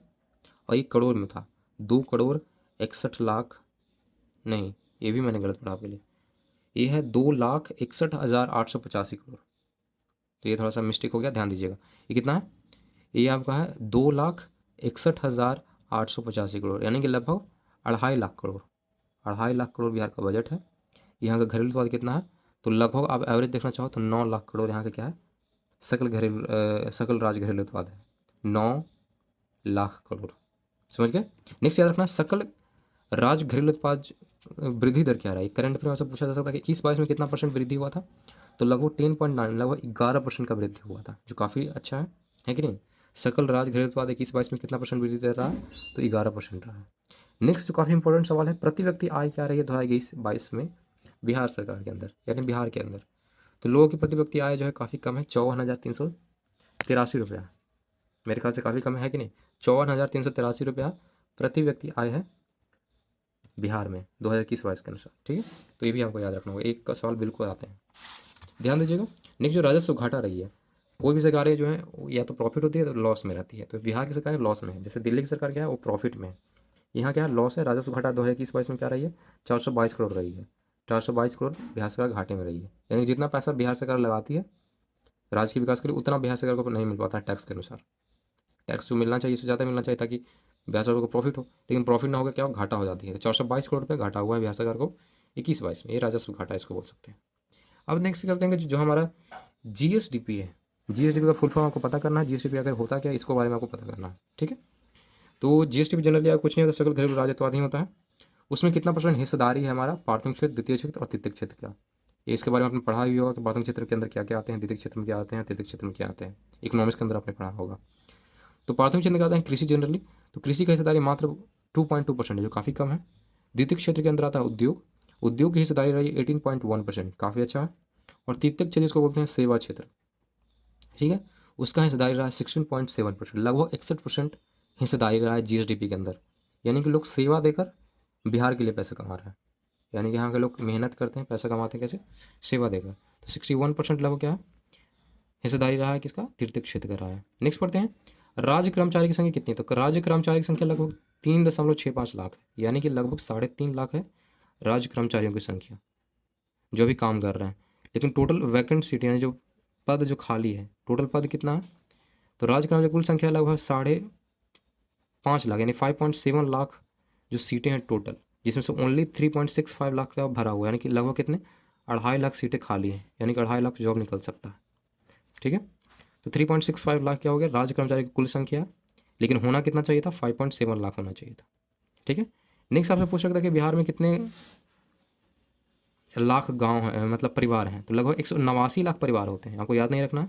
और ये करोड़ में था, 2,61,00,000, नहीं ये भी मैंने गलत पढ़ा पहले, ये है 2,61,885 करोड़। तो ये थोड़ा सा मिस्टेक हो गया, ध्यान दीजिएगा। ये कितना है, ये आपका है 2,61,885 करोड़, यानी कि लगभग 2.5 लाख करोड़। 2.5 लाख करोड़ बिहार का बजट है। यहाँ का घरेलू उत्पाद कितना है, तो लगभग आप एवरेज देखना चाहो तो 9 लाख करोड़ यहाँ का क्या है, सकल राज घरेलू उत्पाद है, 9 लाख करोड़। समझ गए। नेक्स्ट याद रखना, सकल राज घरेलू उत्पाद वृद्धि दर क्या रहा है। करंट अफेयर में से पूछा जा सकता है कि 21-22 में कितना परसेंट वृद्धि हुआ था, तो लगभग 10.9, लगभग 11% का वृद्धि हुआ था, जो काफ़ी अच्छा है कि नहीं। सकल राज घरेलू उत्पाद 21-22 में कितना परसेंट वृद्धि दर रहा है, तो 11% रहा है। नेक्स्ट जो काफ़ी इंपॉर्टेंट सवाल है, प्रति व्यक्ति आय क्या रही है 2022 में बिहार सरकार के अंदर, यानी बिहार के अंदर। तो लोगों की प्रति व्यक्ति आय जो है काफ़ी कम है, 54,383 रुपया, मेरे ख्याल से काफ़ी कम है कि नहीं। 54,383 रुपया प्रति व्यक्ति आय है बिहार में 2021-22 के अनुसार। ठीक है, तो ये भी आपको याद रखना होगा, एक का सवाल बिल्कुल आते हैं, ध्यान दीजिएगा। नेक्स्ट जो राजस्व घाटा रही है, कोई भी सरकारें जो है या तो प्रॉफिट होती है तो लॉस में रहती है। तो बिहार की सरकार लॉस में है, जैसे दिल्ली की सरकार क्या है, वो प्रॉफिट में है। यहाँ क्या है, लॉस है। राजस्व घाटा 2021-22 में क्या रही है, 422 करोड़ रही है। 422 करोड़ बिहार सरकार घाटे में रही है, यानी जितना पैसा बिहार सरकार लगाती है राज्य के विकास के लिए, उतना बिहार सरकार को नहीं मिल पाता है टैक्स के अनुसार। टैक्स जो मिलना चाहिए उससे ज़्यादा मिलना चाहिए ताकि बिहार सरकार को प्रॉफिट हो, लेकिन प्रॉफिट ना होकर क्या हो, घाटा हो जाती है। 422 करोड़ रुपये घाटा हुआ है बिहार सरकार को 21-22 में, ये राजस्व घाटा इसको बोल सकते हैं। अब नेक्स्ट करते हैं कि जो हमारा जीएसडीपी है, जीएसडीपी का फुल फॉर्म आपको पता करना है, जीएसडीपी अगर होता क्या है इसको बारे में आपको पता करना है। ठीक है, तो जीएसडीपी जनरली कुछ नहीं होता, सकल घरेलू राज्य उत्पाद ही होता है। उसमें कितना परसेंट हिस्सेदारी है हमारा प्राथमिक क्षेत्र, द्वितीय क्षेत्र और तृतीय क्षेत्र का। ये इसके बारे में आपने पढ़ा भी होगा कि प्राथमिक क्षेत्र के अंदर क्या क्या आते हैं, द्वितीय क्षेत्र में क्या आते हैं, तृतीय क्षेत्र में क्या आते हैं, इकोनॉमिक्स के अंदर आपने पढ़ा होगा। तो प्राथमिक क्षेत्र में क्या आता है, कृषि जनरली, तो कृषि का हिस्सेदारी मात्र 2.2% है, जो काफ़ी कम है। द्वितीय क्षेत्र के अंदर आता है उद्योग, उद्योग की हिस्सेदारी रही 18.1%, काफ़ी अच्छा है। और तृतीय क्षेत्र जिसको बोलते हैं सेवा क्षेत्र, ठीक है, उसका हिस्सेदारी रहा है 16.7%, लगभग 61% हिस्सेदारी रहा है जीएसडीपी के अंदर। यानी कि लोग सेवा देकर बिहार के लिए पैसे कमा रहे हैं, यानी कि यहाँ के लोग मेहनत करते हैं, पैसा कमाते हैं कैसे, सेवा देकर। तो 61% लगभग क्या है, हिस्सेदारी रहा है किसका, तृतीय क्षेत्र का रहा है। नेक्स्ट पढ़ते हैं, राज्य कर्मचारी की संख्या कितनी है, तो राज्य कर्मचारी की संख्या लगभग 3.65 लाख है, यानी कि लगभग 3.5 लाख है राज्य कर्मचारियों की संख्या जो भी काम कर रहे हैं। लेकिन टोटल वैकेंट सीट यानी जो पद जो खाली है, टोटल पद कितना है, तो राज्य कर्मचारी की कुल संख्या लगभग 5.5 लाख, यानी 5.7 लाख जो सीटें हैं टोटल, जिसमें से ओनली 3.65 लाख का भरा हुआ है, यानी कि लगभग कितने, 2.5 लाख सीटें खाली हैं, यानी कि 2.5 लाख जॉब निकल सकता है, ठीक है। तो 3.65 लाख क्या हो गया राज्य कर्मचारी की कुल संख्या, लेकिन होना कितना चाहिए था, 5.7 लाख होना चाहिए था, ठीक है। नेक्स्ट आपसे पूछ सकता है कि बिहार में कितने लाख गांव हैं, मतलब परिवार हैं, तो लगभग 189 लाख परिवार होते हैं, आपको याद नहीं रखना है,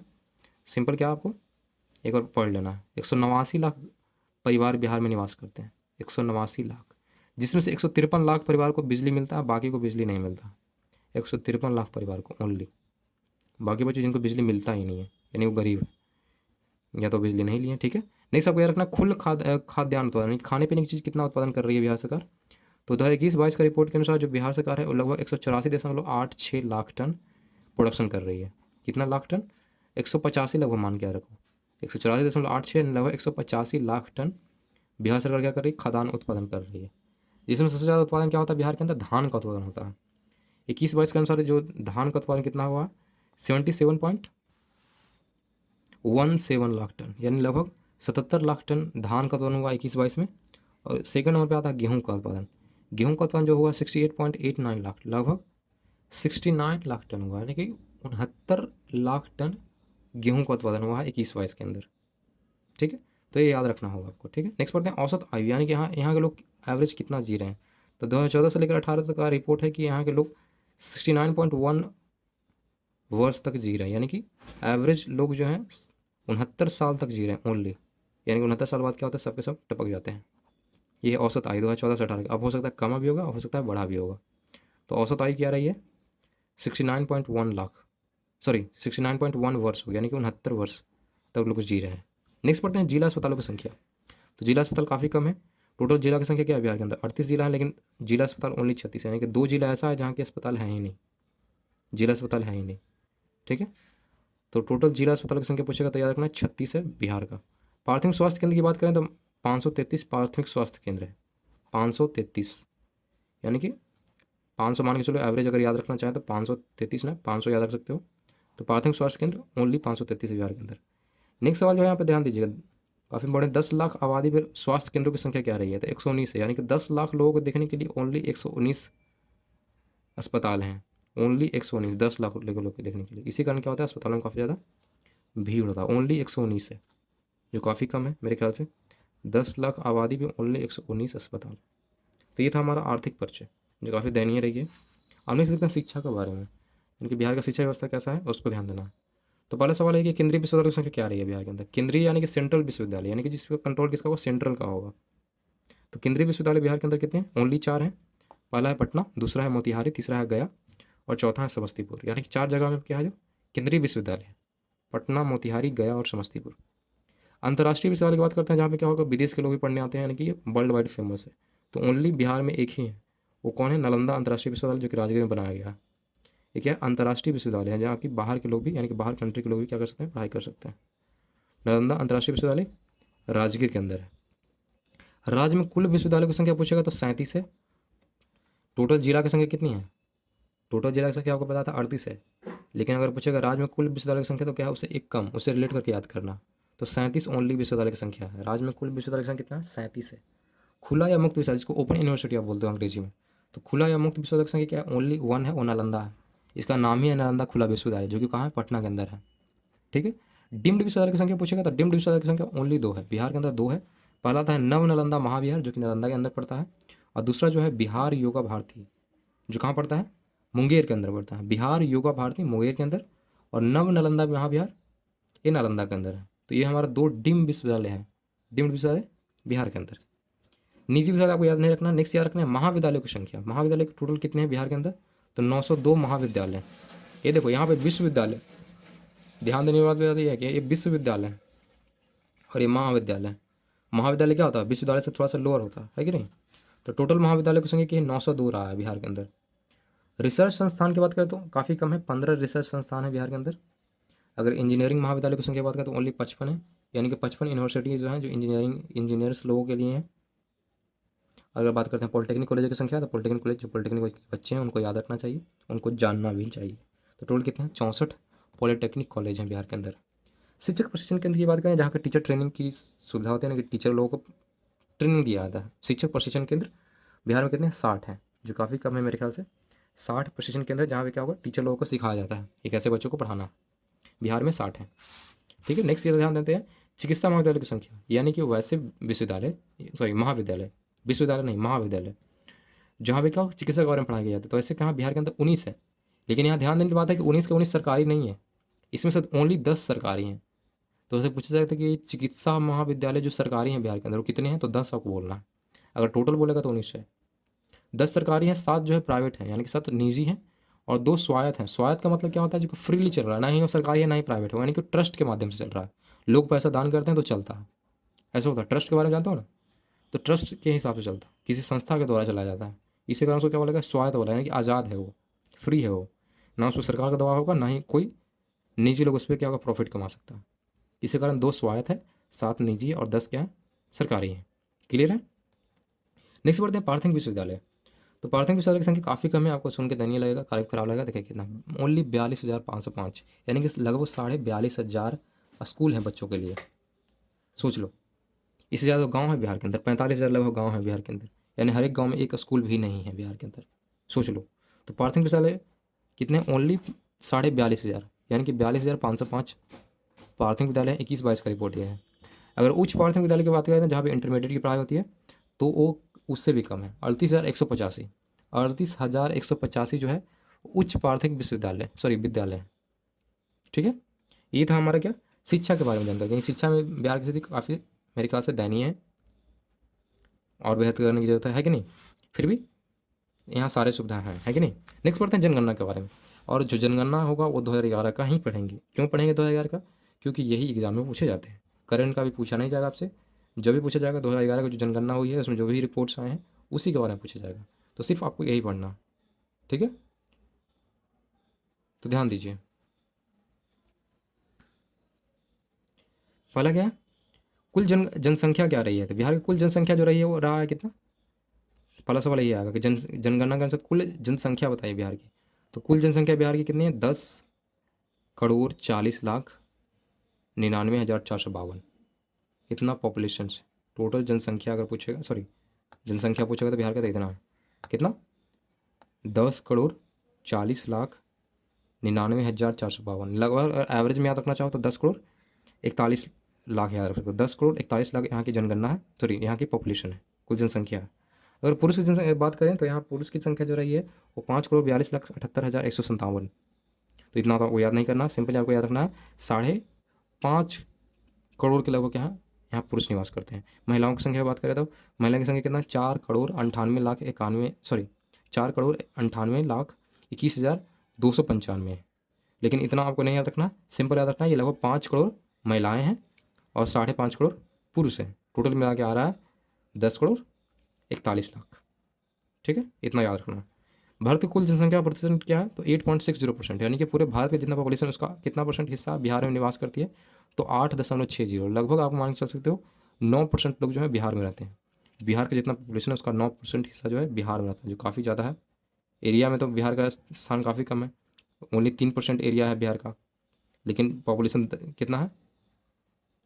सिंपल क्या आपको एक और पढ़ लेना है, 189 लाख परिवार बिहार में निवास करते हैं, 189 लाख, जिसमें से 153 लाख परिवार को बिजली मिलता है, बाकी को बिजली नहीं मिलता, 153 लाख परिवार को ओनली, बाकी बच्चे जिनको बिजली मिलता ही नहीं है, यानी वो गरीब है या तो बिजली नहीं लिए, ठीक है। नेक्स्ट आपको याद रखना कुल खाद्यान्न उत्पादन, यानी खाने पीने की चीज़ कितना उत्पादन कर रही है बिहार सरकार, तो 2021-22 का रिपोर्ट के अनुसार जो बिहार सरकार है वो लगभग 184.86 लाख टन प्रोडक्शन कर रही है, कितना लाख टन, 185 लगभग मान के रखो, 184.86 लगभग 185 लाख टन बिहार सरकार क्या कर रही है, खाद्यान्न उत्पादन कर रही है, जिसमें सबसे ज़्यादा उत्पादन क्या होता है बिहार के अंदर, धान का उत्पादन होता है। 21-22 के अनुसार जो धान का उत्पादन कितना हुआ, 77.17 लाख टन, यानी लगभग 77 लाख टन धान का उत्पादन हुआ 21-22 में। और सेकंड नंबर पे आता है गेहूं का उत्पादन, गेहूं का उत्पादन जो हुआ 68.89 लाख, लगभग 69 लाख टन हुआ, यानी कि 69 लाख टन गेहूं का उत्पादन हुआ है 21-22 के अंदर, ठीक है। तो ये याद रखना होगा आपको, ठीक है। नेक्स्ट पढ़ते हैं औसत आयु, यानी कि यहाँ के लोग एवरेज कितना जी रहे हैं, तो 2014 से लेकर 18 तक का रिपोर्ट है कि यहाँ के लोग 69.1 वर्ष तक जी रहे हैं, यानी कि एवरेज लोग जो हैं 69 साल तक जी रहे हैं ओनली, यानी कि 69 साल बाद क्या होता है, सबके सब टपक जाते हैं। ये औसत आयु 2014 से 18 अब हो सकता है कम भी होगा, हो सकता है बढ़ा भी होगा। तो औसत आयु क्या रही है, 69.1 लाख, सॉरी 69.1 वर्ष हो गया, यानी कि 69 वर्ष तक लोग जी रहे हैं। नेक्स्ट पढ़ते हैं जिला अस्पतालों की संख्या, तो जिला अस्पताल काफ़ी कम है, टोटल जिला की संख्या क्या है बिहार के अंदर, 38 जिला है, लेकिन जिला अस्पताल ओनली 36 है, यानी कि 2 जिला ऐसा है जहाँ के अस्पताल है ही नहीं, जिला अस्पताल है ही नहीं, ठीक है। तो टोटल जिला अस्पताल की संख्या पूछेगा तो याद रखना 36 है बिहार का। प्राथमिक स्वास्थ्य केंद्र की बात करें तो 533 प्राथमिक स्वास्थ्य केंद्र है, 533, यानी कि 500 मान के चलो एवरेज, अगर याद रखना चाहें तो 533 ना 500 याद रख सकते हो। तो प्राथमिक स्वास्थ्य केंद्र ओनली 533 है बिहार के अंदर। नेक्स्ट सवाल जो है यहाँ पे ध्यान दीजिएगा, काफ़ी इंपॉर्टेंट, 10 लाख आबादी पर स्वास्थ्य केंद्रों की संख्या क्या रही है, तो 119 है, यानी कि 10 लाख लोगों को देखने के लिए ओनली 119 अस्पताल हैं, ओनली 119, 10 लाख लोगों को देखने के लिए। इसी कारण क्या होता है अस्पतालों में काफ़ी ज़्यादा भीड़ होता है, ओनली 119 है, जो काफ़ी कम है मेरे ख्याल से, 10 लाख आबादी में ओनली 119 अस्पताल। तो ये था हमारा आर्थिक परिचय जो काफ़ी दयनीय रही है। अब नेक्स्ट देखते हैं शिक्षा के बारे में, यानी कि बिहार का शिक्षा व्यवस्था कैसा है उसको ध्यान देना है। तो पहला सवाल है कि केंद्रीय विश्वविद्यालय की संख्या क्या रही है बिहार के अंदर, केंद्रीय यानी कि सेंट्रल विश्वविद्यालय, यानी कि जिसका कंट्रोल किसका होगा, सेंट्रल का होगा। तो केंद्रीय विश्वविद्यालय बिहार के अंदर कितने हैं, ओनली 4 हैं, पहला है पटना, दूसरा है मोतिहारी, तीसरा है गया और चौथा है समस्तीपुर, यानी कि 4 जगह में क्या है जो केंद्रीय विश्वविद्यालय है, पटना, मोतिहारी, गया और समस्तीपुर। अंतर्राष्ट्रीय विश्वविद्यालय की बात करते हैं जहाँ पे क्या होगा, विदेश के लोग भी पढ़ने आते हैं, यानी कि ये वर्ल्ड वाइड फेमस है। तो ओनली बिहार में एक ही है, वो कौन है, नालंदा अंतर्राष्ट्रीय विश्वविद्यालय, जो कि राजगीर में बनाया गया है। ये क्या अंतर्राष्ट्रीय विश्वविद्यालय है जहाँ की बाहर के लोग भी, यानी कि बाहर कंट्री के लोग भी क्या कर सकते हैं, पढ़ाई कर सकते हैं। नालंदा अंतर्राष्ट्रीय विश्वविद्यालय राजगीर के अंदर है। राज्य में कुल विश्वविद्यालय की संख्या पूछेगा तो 37 है। टोटल जिला की संख्या कितनी है, टोटल जिला की संख्या आपको पता था 38 है, लेकिन अगर पूछेगा राज्य में कुल विश्वविद्यालय की संख्या तो क्या है, उससे एक कम, उससे रिलेट करके याद करना। तो 37 ओनली विश्वविद्यालय की संख्या है, राज्य में कुल विश्वविद्यालय की संख्या कितना है, 37 है। खुला या मुक्त विश्वविद्यालय, जिसको ओपन यूनिवर्सिटी आप बोलते हो अंग्रेजी में, तो खुला या मुक्त विश्वविद्यालय की संख्या क्या है, ओनली 1 है, वो नालंदा है, इसका नाम ही है नालंदा खुला विश्वविद्यालय, जो कि कहाँ है, पटना के अंदर है, ठीक है। डिम्ड विश्वविद्यालय की संख्या पूछेगा तो डिम्ड विश्वविद्यालय की संख्या ओनली 2 है, बिहार के अंदर 2 है। पहला था नव नालंदा महाविहार, जो कि नालंदा के अंदर पड़ता है, और दूसरा जो है बिहार योगा भारती, जो कहाँ पड़ता है, मुंगेर के अंदर पड़ता है। बिहार योगा भारती मुंगेर के अंदर, और नव नालंदा महाविहार ये नालंदा के अंदर है। तो ये हमारा 2 डिम्ड विश्वविद्यालय है, डिम्ड विश्वविद्यालय बिहार के अंदर। निजी विश्वविद्यालय आपको याद नहीं रखना, नेक्स्ट याद रखना है महाविद्यालय की संख्या। महाविद्यालय के टोटल कितने हैं बिहार के अंदर, तो 902 महाविद्यालय। ये देखो यहाँ पे विश्वविद्यालय, ध्यान देने वाली बात यह है कि ये विश्वविद्यालय है और ये महाविद्यालय। महाविद्यालय क्या होता है, विश्वविद्यालय से थोड़ा सा लोअर होता है कि नहीं। तो टोटल महाविद्यालय की संख्या की 902 रहा है बिहार के अंदर। रिसर्च संस्थान की बात करें तो काफ़ी कम है, 15 रिसर्च संस्थान है बिहार के अंदर। अगर इंजीनियरिंग महाविद्यालय की संख्या की बात करें तो ओनली 55 है, यानी कि 55 यूनिवर्सिटी जो है जो इंजीनियर्स लोगों के लिए हैं। अगर बात करते हैं पॉलिटेक्निक कॉलेज की संख्या, तो पॉलिटेक्निक कॉलेज जो पॉलिटेक्निक बच्चे हैं उनको याद रखना चाहिए, उनको जानना भी चाहिए। तो टोटल कितने हैं, 64 पॉलिटेक्निक कॉलेज हैं बिहार के अंदर। शिक्षक प्रशिक्षण केंद्र की बात करें, जहाँ पर टीचर ट्रेनिंग की सुविधा होती है ना, कि टीचर लोगों को ट्रेनिंग दिया जाता है। शिक्षक प्रशिक्षण केंद्र बिहार में कितने हैं, 60 हैं, जो काफ़ी कम है मेरे ख्याल से। 60 प्रशिक्षण केंद्र जहाँ पे क्या होगा, टीचर लोगों को सिखाया जाता है एक ऐसे बच्चों को पढ़ाना। बिहार में 60 है, ठीक है। नेक्स्ट ये ध्यान देते हैं चिकित्सा महाविद्यालय की संख्या, यानी कि वैसे विश्वविद्यालय, सॉरी महाविद्यालय, विश्वविद्यालय नहीं महाविद्यालय, जहाँ पे क्या चिकित्सा के बारे में पढ़ाया जाता है। तो ऐसे कहाँ बिहार के अंदर 19 है, लेकिन यहाँ ध्यान देने की बात है कि 19 के 19 सरकारी नहीं है, इसमें से ओनली 10 सरकारी हैं। तो ऐसे पूछा जाता है कि चिकित्सा महाविद्यालय जो सरकारी हैं बिहार के अंदर वो कितने हैं, तो 10 आपको बोलना है। अगर टोटल बोलेगा तो 19 है। 10 सरकारी हैं, 7 जो है प्राइवेट हैं, यानी कि 7 निजी हैं, और 2 स्वायत्त हैं। स्वायत्त का मतलब क्या होता है, जो फ्रीली चल रहा है, ना ही वो सरकारी है ना ही प्राइवेट है, यानी कि ट्रस्ट के माध्यम से चल रहा है। लोग पैसा दान करते हैं तो चलता है, ऐसा होता है। ट्रस्ट के बारे में जानते हो ना, तो ट्रस्ट के हिसाब से चलता है, किसी संस्था के द्वारा चलाया जाता है। इसी कारण उसको क्या बोलेगा, स्वायत्त बोला, यानी कि आज़ाद है, वो फ्री है, वो ना उस पर सरकार का दबाव होगा, ना ही कोई निजी लोग उस पर क्या होगा, प्रॉफिट कमा सकता है। इसी कारण 2 स्वायत्त है, 7 निजी और 10 क्या है, सरकारी हैं। क्लियर है। नेक्स्ट बढ़ते हैं प्राथमिक विश्वविद्यालय। तो प्राथमिक विश्वविद्यालय की संख्या काफ़ी कम है, आपको सुन के दयनीय लगेगा, काफ़ी खराब लगेगा। देखिए कितना, ओनली 42,505, यानी कि लगभग 42,500 स्कूल हैं बच्चों के लिए। सोच लो, इससे ज़्यादा गांव है बिहार के अंदर, 45,000 लगभग गांव है बिहार के अंदर, यानी हर एक गांव में एक स्कूल भी नहीं है बिहार के अंदर। सोच लो, तो प्राथमिक विद्यालय कितने, ओनली 42,500, यानी कि 42,505 प्राथमिक विद्यालय। 21-22 का रिपोर्ट यह है। अगर उच्च प्राथमिक विद्यालय की बात करें, जहाँ पे इंटरमीडिएट की पढ़ाई होती है, तो वो उससे भी कम है, 38,185। 38,185 जो है उच्च प्राथमिक विश्वविद्यालय, सॉरी विद्यालय, ठीक है। ये था हमारा क्या, शिक्षा के बारे में जानकारी। शिक्षा में बिहार की स्थिति काफ़ी मेरे ख्याल से दयनीय है और बेहतर करने की जरूरत है कि नहीं। फिर भी यहाँ सारे सुविधाएं हैं, है कि नहीं। नेक्स्ट पढ़ते हैं जनगणना के बारे में। और जो जनगणना होगा वो 2011 का ही पढ़ेंगे। क्यों पढ़ेंगे 2011 का, क्योंकि यही एग्जाम में पूछे जाते हैं। करंट का भी पूछा नहीं जाएगा आपसे, जब भी पूछा जाएगा 2011 का जो जनगणना हुई है उसमें जो भी रिपोर्ट्स आए हैं उसी के बारे में पूछा जाएगा। तो सिर्फ आपको यही पढ़ना, ठीक है। तो ध्यान दीजिए, पहला क्या है, कुल जनसंख्या क्या रही है। तो बिहार की कुल जनसंख्या जो रही है वो रहा है कितना। पहला सवाल यही आएगा कि जनगणना के अनुसार कुल जनसंख्या बताइए बिहार की। तो कुल जनसंख्या बिहार की कितनी है, 10,40,99,452। इतना पॉपुलेशन से टोटल जनसंख्या अगर पूछेगा, सॉरी जनसंख्या पूछेगा तो बिहार का इतना है कितना, 10,40,99,452 लगभग। एवरेज में याद रखना चाहो तो 10,41,41,00,000 याद रख सकते हो। 10,41,41,00,000 यहाँ की जनगणना है, सॉरी यहाँ की पॉपुलेशन है, कुल जनसंख्या है। अगर पुरुष की जनसंख्या बात करें तो यहाँ पुरुष की संख्या जो रही है वो 5,42,78,157। तो इतना तो आपको याद नहीं करना, सिंपली आपको याद रखना है 5.5 करोड़ के लगभग यहाँ पुरुष निवास करते हैं। महिलाओं की संख्या की बात करें तो महिलाओं की संख्या कितना, 4,98,91,21,295 है। लेकिन इतना आपको नहीं याद रखना, सिंपल याद रखना, ये लगभग 5 करोड़ महिलाएं हैं और 5.5 करोड़ पुरुष हैं। टोटल मिला के आ रहा है 10,41,00,000, ठीक है। इतना याद रखना। भारत की कुल जनसंख्या प्रतिशत क्या है, तो 8.60%, यानी कि पूरे भारत का जितना पॉपुलेशन उसका कितना परसेंट हिस्सा बिहार में निवास करती है, तो 8.60, लगभग आप मान के चल सकते हो 9% लोग जो है बिहार में रहते हैं। बिहार का जितना पॉपुलेशन है उसका 9% हिस्सा जो है बिहार में रहता है, जो काफ़ी ज़्यादा है। एरिया में तो बिहार का स्थान काफ़ी कम है, ओनली 3% एरिया है बिहार का, लेकिन पॉपुलेशन कितना है,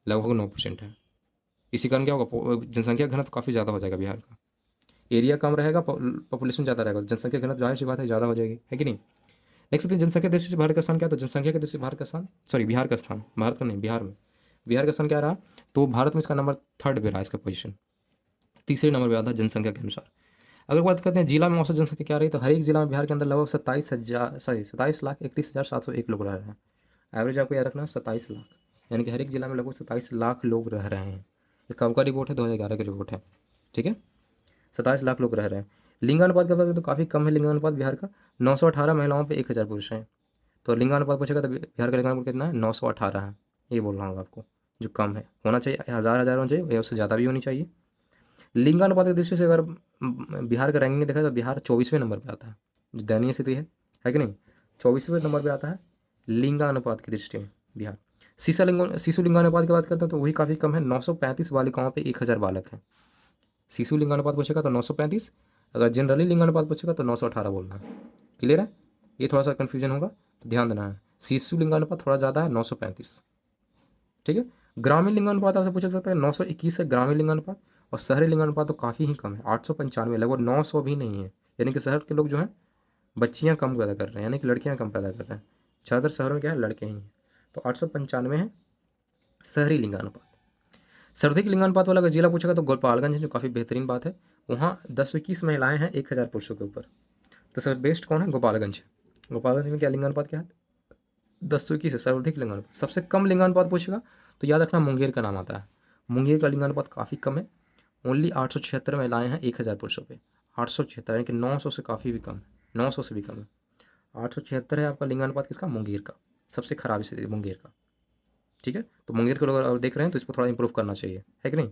लगभग 9% है। इसी कारण क्या होगा, जनसंख्या घनत्व काफ़ी ज़्यादा हो जाएगा बिहार का। एरिया कम रहेगा, पॉपुलेशन ज़्यादा रहेगा, जनसंख्या घनत्व जाहिर सी बात है ज़्यादा हो जाएगी, है कि नहीं। नेक्स्ट जनसंख्या दृष्टि से भारत का स्थान क्या, तो जनसंख्या के दृष्टि से भारत का स्थान, सॉरी बिहार का स्थान, भारत का नहीं बिहार में, बिहार का स्थान क्या रहा, तो भारत में इसका नंबर 3rd पे रहा, इसका पोजीशन 3रे नंबर पे आता है जनसंख्या के अनुसार। अगर बात करते हैं जिला में औसत जनसंख्या क्या रही, तो हर एक जिला में बिहार के अंदर लगभग 27,31,701 लोग रह रहे हैं। एवरेज आपको याद रखना 27 लाख, यानी कि हर एक जिला में लगभग 27 लाख लोग रह रहे हैं। ये कब का रिपोर्ट है? 2011 का रिपोर्ट है। ठीक है, 27 लाख लोग रह रहे हैं। लिंगानुपात का बात करें तो काफ़ी कम है लिंगानुपात बिहार का, 918 महिलाओं पे 1000 पुरुष हैं। तो लिंगानुपात पूछेगा तो बिहार का लिंगानुपात कितना है? 918 है। ये बोल रहा हूँ आपको, जो कम है। होना चाहिए 1000 होना चाहिए, या उससे ज़्यादा भी होनी चाहिए। लिंगानुपात की दृष्टि से अगर बिहार का रैंकिंग देखा तो बिहार 24वें नंबर पे आता है, जो दयनीय स्थिति है कि नहीं। 24वें नंबर पे आता है लिंगानुपात की दृष्टि में बिहार। शिशु लिंगानुपात की बात करते हैं तो वही काफ़ी कम है, 935 बालिकाओं पे 1000 बालक हैं। शिशु लिंगानुपात पूछेगा तो 935, अगर जनरली लिंगानुपात पूछेगा तो 918 बोलना है। क्लियर है? ये थोड़ा सा कन्फ्यूजन होगा तो ध्यान देना है। शिशु लिंगानुपात थोड़ा ज़्यादा है, 935। ठीक है, ग्रामीण लिंगानुपात आपसे पूछा सकता है, 921 है ग्रामीण लिंगानुपात। और शहरी लिंगानुपात तो काफ़ी ही कम है, 895, लगभग 900 भी नहीं है। यानी कि शहर के लोग जो हैं बच्चियाँ कम पैदा कर रहे हैं, यानी कि लड़कियाँ कम पैदा कर रहे हैं। ज़्यादातर शहरों में क्या है, लड़के ही हैं। तो 895 है शहरी लिंगानुपात। सर्वाधिक लिंगानुपात वाला अगर जिला पूछेगा तो गोपालगंज है, जो काफ़ी बेहतरीन बात है। वहाँ 1021 महिलाएं हैं 1000 पुरुषों के ऊपर। तो सर बेस्ट कौन है? गोपालगंज है। गोपालगंज में क्या लिंगानुपात क्या है? 1021 है सर्वाधिक लिंगानुपात। सबसे कम लिंगानुपात पूछेगा तो याद रखना मुंगेर का नाम आता है। मुंगेर का लिंगानुपात काफ़ी कम है, ओनली 876 महिलाएं हैं 1000 पुरुषों पे। 876, यानी कि 900 से काफ़ी भी कम है, 900 से भी कम है। 876 है आपका लिंगानुपात किसका? मुंगेर का। सबसे खराब स्थिति मुंगेर का। ठीक है, तो मुंगेर के लोग अगर देख रहे हैं तो इस पर थोड़ा इंप्रूव करना चाहिए, है कि नहीं।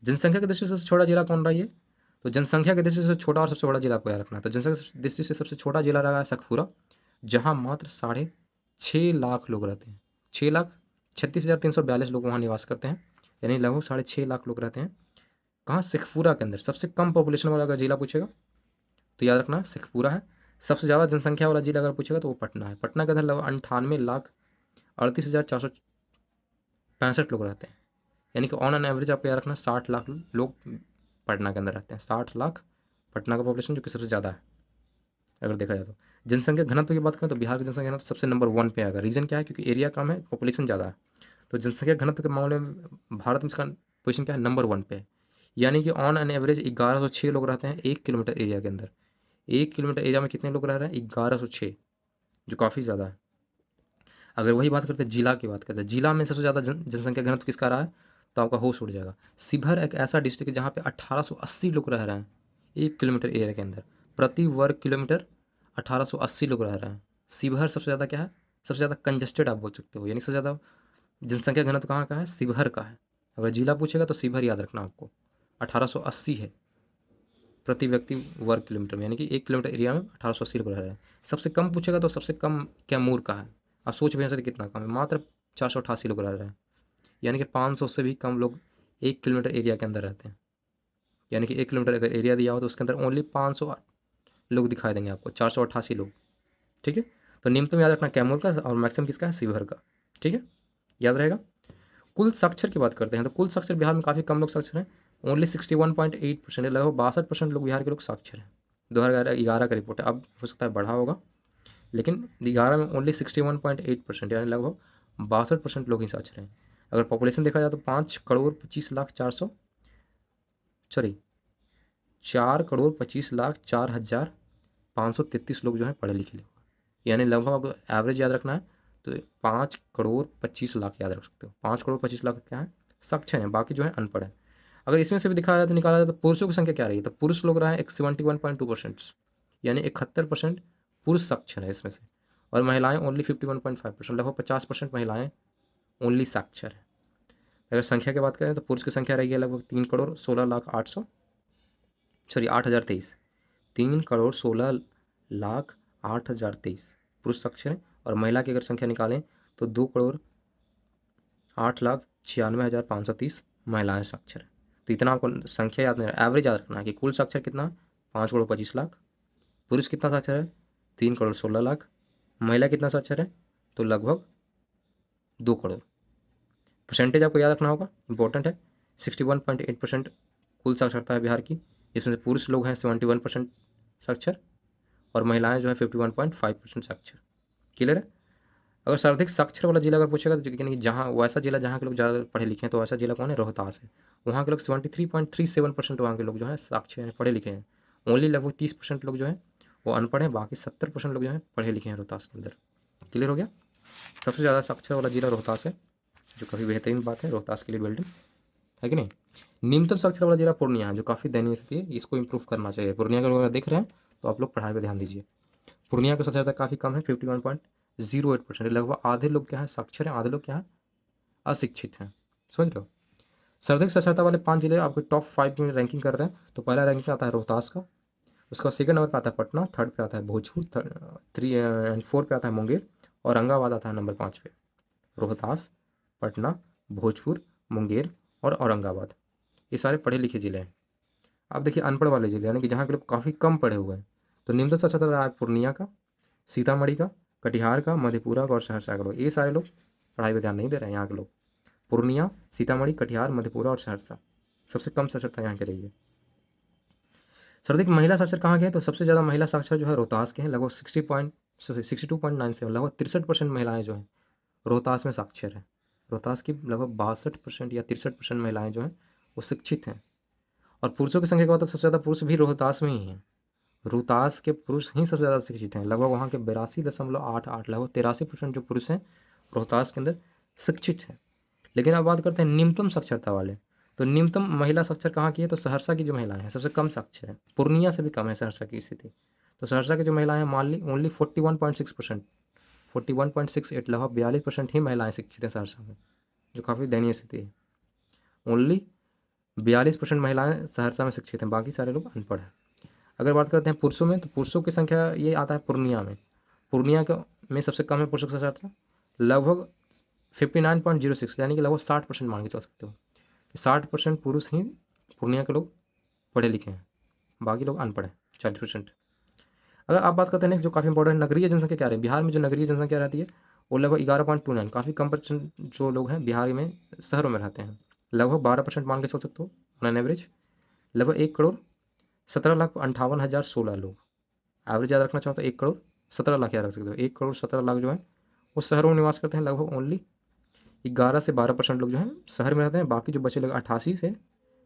जनसंख्या की दृष्टि से सबसे छोटा जिला कौन रहा है? तो जनसंख्या की दृष्टि से छोटा और सबसे बड़ा जिला आपको याद रखना है। तो जनसंख्या की दृष्टि से सबसे छोटा जिला रहा है सखपुरा, जहाँ मात्र 6.5 लाख लोग रहते हैं। 6,36,342 लोग वहाँ निवास करते हैं, यानी लगभग 6.5 लाख लोग रहते हैं। कहाँ? शेखपुरा के अंदर। सबसे कम पॉपुलेशन वाला अगर जिला पूछेगा तो याद रखना शेखपुरा है। सबसे ज़्यादा जनसंख्या वाला जिला अगर पूछेगा तो वो पटना है। पटना के अंदर लगभग 98,38,465 लोग रहते हैं, यानी कि ऑन एन एवरेज आपको याद रखना 60 लाख लोग पटना के अंदर रहते हैं। 60 लाख पटना का पॉपुलेशन, जो कि सबसे ज़्यादा है अगर देखा जाए तो। जनसंख्या घनत्व की बात करें तो बिहार की जनसंख्या घनत्व सबसे नंबर 1 पे आएगा। रीजन क्या है? क्योंकि एरिया कम है, पॉपुलेशन ज़्यादा है। तो जनसंख्या घनत्व के मामले में भारत में इसका पोजिशन क्या है? नंबर 1 पे है। यानी कि ऑन एन एवरेज 1106 लोग रहते हैं 1 किलोमीटर एरिया के अंदर। 1 किलोमीटर एरिया में कितने लोग रह रहे हैं? 1106, जो काफ़ी ज़्यादा है। अगर वही बात करते हैं जिला की, बात करते हैं जिला में सबसे ज़्यादा जनसंख्या घनत्व किसका रहा है, तो आपका होश उड़ जाएगा। शिवहर एक ऐसा डिस्ट्रिक्ट है जहाँ पे 1880 लोग रह रहे हैं 1 किलोमीटर एरिया के अंदर। प्रति वर्ग किलोमीटर 1880 लोग रह रहे हैं। शिवहर सबसे ज़्यादा क्या है? सबसे ज़्यादा कंजस्टेड आप बोल सकते हो, यानी सबसे ज़्यादा जनसंख्या घनत्व कहाँ का है? शिवहर का है। अगर जिला पूछेगा तो शिवहर याद रखना आपको, 1880 है प्रति व्यक्ति वर्ग किलोमीटर में, यानी कि 1 किलोमीटर एरिया में 1880 लोग रह रहे हैं। सबसे कम पूछेगा तो सबसे कम कैमूर का है। आप सोच भी नहीं सकते कितना कम है, मात्र 488 लोग रह रहे हैं, यानी कि 500 से भी कम लोग 1 किलोमीटर एरिया के अंदर रहते हैं। यानी कि 1 किलोमीटर अगर एरिया दिया हो तो उसके अंदर ओनली 500 लोग दिखाई देंगे आपको, 488 लोग। ठीक है, तो न्यूनतम याद रखना कैमूर का, और मैक्सिमम किसका है? शिवहर का। ठीक है, याद रहेगा। कुल साक्षर की बात करते हैं तो कुल साक्षर बिहार में काफ़ी कम लोग साक्षर हैं, ओनली 61.8%, लगभग 62% लोग बिहार के लोग साक्षर हैं। 2011 का रिपोर्ट है, अब हो सकता है बढ़ा होगा, लेकिन 11 में ओनली 61.8%, यानी लगभग 62% लोग ही साक्षर हैं। अगर पॉपुलेशन देखा जाए तो 4,25,04,533 लोग जो हैं पढ़े लिखे लोग, यानी लगभग अब एवरेज याद रखना है तो 5,25,00,000 याद रख सकते हो। 5,25,00,000 क्या है? साक्षर हैं, बाकी जो है अनपढ़ है। अगर इसमें से भी दिखाया जाए तो निकाला जाए तो पुरुषों की संख्या क्या रही है, तो पुरुष लोग रहे हैं 71.2%, यानी 71% पुरुष साक्षर है इसमें से। और महिलाएं ओनली 51.5%, लगभग 50% महिलाएं ओनली साक्षर है। अगर संख्या की बात करें तो पुरुष की संख्या रही है लगभग 3,16,08,23 3,16,08,23 पुरुष साक्षर हैं। और महिला की अगर संख्या निकालें तो 2,08,96,530 महिलाएं साक्षर हैं। तो इतना आपको संख्या याद नहीं, एवरेज याद रखना है कि कुल साक्षर कितना? 5,25,00,000। पुरुष कितना साक्षर है? 3,16,00,000। महिला कितना साक्षर है? तो लगभग 2 करोड़। परसेंटेज आपको याद रखना होगा, इंपॉर्टेंट है। 61.8% कुल साक्षरता है बिहार की, इसमें से पुरुष लोग हैं 71% साक्षर, और महिलाएं जो है 51.5% साक्षर। क्लियर है? अगर सर्वाधिक साक्षर वाला जिला अगर पूछेगा तो यानी कि जहाँ वैसा जिला जहाँ के लोग ज़्यादा पढ़े लिखे हैं, तो वैसा जिला कौन है? रोहतास है। वहाँ के लोग 73.37% वहाँ के लोग जो है साक्षर हैं, पढ़े लिखे हैं। ओनली लगभग 30% लोग जो है वो अनपढ़ हैं, बाकी 70% लोग जो है पढ़े लिखे हैं रोहतास के अंदर। क्लियर हो गया? सबसे ज़्यादा साक्षर वाला जिला रोहतास है, जो काफ़ी बेहतरीन बात है रोहतास के लिए बिल्डिंग, है कि नहीं। न्यूनतम साक्षर वाला जिला पूर्णिया है, जो काफ़ी दयनीय स्थिति है, इसको इंप्रूव करना चाहिए। पूर्णिया का अगर देख रहे हैं तो आप लोग पढ़ाई पर ध्यान दीजिए। पूर्णिया का साक्षरता काफ़ी कम है, 51.08%। लगभग आधे लोग क्या है? साक्षर हैं, आधे लोग क्या है? अशिक्षित हैं। समझ रहे हो? सर्वाधिक साक्षरता वाले 5 जिले आपके टॉप 5 में रैंकिंग कर रहे हैं। तो पहला रैंकिंग आता है रोहतास का, उसका सेकंड नंबर पे आता है पटना, थर्ड पे आता है भोजपुर, 4 पे आता है मुंगेर, और औरंगाबाद आता है नंबर 5 पे। रोहतास, पटना, भोजपुर, मुंगेर और औरंगाबाद, ये सारे पढ़े लिखे जिले हैं। अब देखिए अनपढ़ वाले जिले, यानी कि जहाँ के लोग काफ़ी कम पढ़े हुए हैं, तो न्यूनतम साक्षरता रहा है पूर्णिया का, सीतामढ़ी का, कटिहार का, मधेपुरा का और सहरसा का लोग। ये सारे लोग पढ़ाई पर ध्यान नहीं दे रहे हैं यहाँ के लोग। पूर्णिया, सीतामढ़ी, कटिहार, मधेपुरा और सहरसा, सबसे कम साक्षरता यहाँ की रही है। सर्वाधिक महिला साक्षर कहाँ के हैं? तो सबसे ज़्यादा महिला साक्षर जो है रोहतास के हैं, लगभग 62.97, लगभग 63% महिलाएं जो हैं रोहतास में साक्षर हैं। रोहतास की लगभग 62% या 63% महिलाएं जो हैं वो शिक्षित हैं। और पुरुषों की संख्या की बात तो सबसे ज़्यादा पुरुष भी रोहतास में ही हैं। रोहतास के पुरुष ही सबसे ज़्यादा शिक्षित हैं, लगभग वहाँ के 82.88, लगभग 83% जो पुरुष हैं रोहतास के अंदर शिक्षित हैं। लेकिन अब बात करते हैं न्यूनतम साक्षरता वाले, तो न्यूनतम महिला साक्षर कहाँ की है? तो सहरसा की जो महिलाएं हैं सबसे कम साक्षर है, पूर्णिया से भी कम है सहरसा की स्थिति। तो सहरसा की जो महिलाएं हैं मान ली ओनली 41.6%, 41.68, लगभग 42% ही महिलाएं शिक्षित हैं सहरसा में, जो काफ़ी दयनीय स्थिति है। ओनली 42% महिलाएं सहरसा में शिक्षित हैं, बाकी सारे लोग अनपढ़ हैं। अगर बात करते हैं पुरुषों में, तो पुरुषों की संख्या ये आता है पूर्णिया में। पूर्णिया में सबसे कम है पुरुषों की साक्षरता, लगभग 59.06, यानी कि लगभग 60% मान के चल सकते हो कि 60% पुरुष ही पूर्णिया के लोग पढ़े लिखे हैं, बाकी लोग अनपढ़ हैं 40%। अगर आप बात करते हैं नेक्स्ट जो काफ़ी इंपॉर्टेंट, नगरीय जनसंख्या क्या रही है? बिहार में जो नगरीय जनसंख्या रहती है वो लगभग 11.29, काफ़ी कम परसेंट जो लोग हैं बिहार में शहरों में रहते हैं, लगभग 12% मान के चल सकते हो ऑन एवरेज। लगभग 1,17,58,016 लोग, एवरेज याद रखना चाहो तो 1,17,00,000 याद रख सकते हो। 1,17,00,000 जो है वो शहरों में निवास करते हैं, लगभग ओनली 11 से 12% लोग जो हैं शहर में रहते हैं, बाकी जो बचे लोग 88 से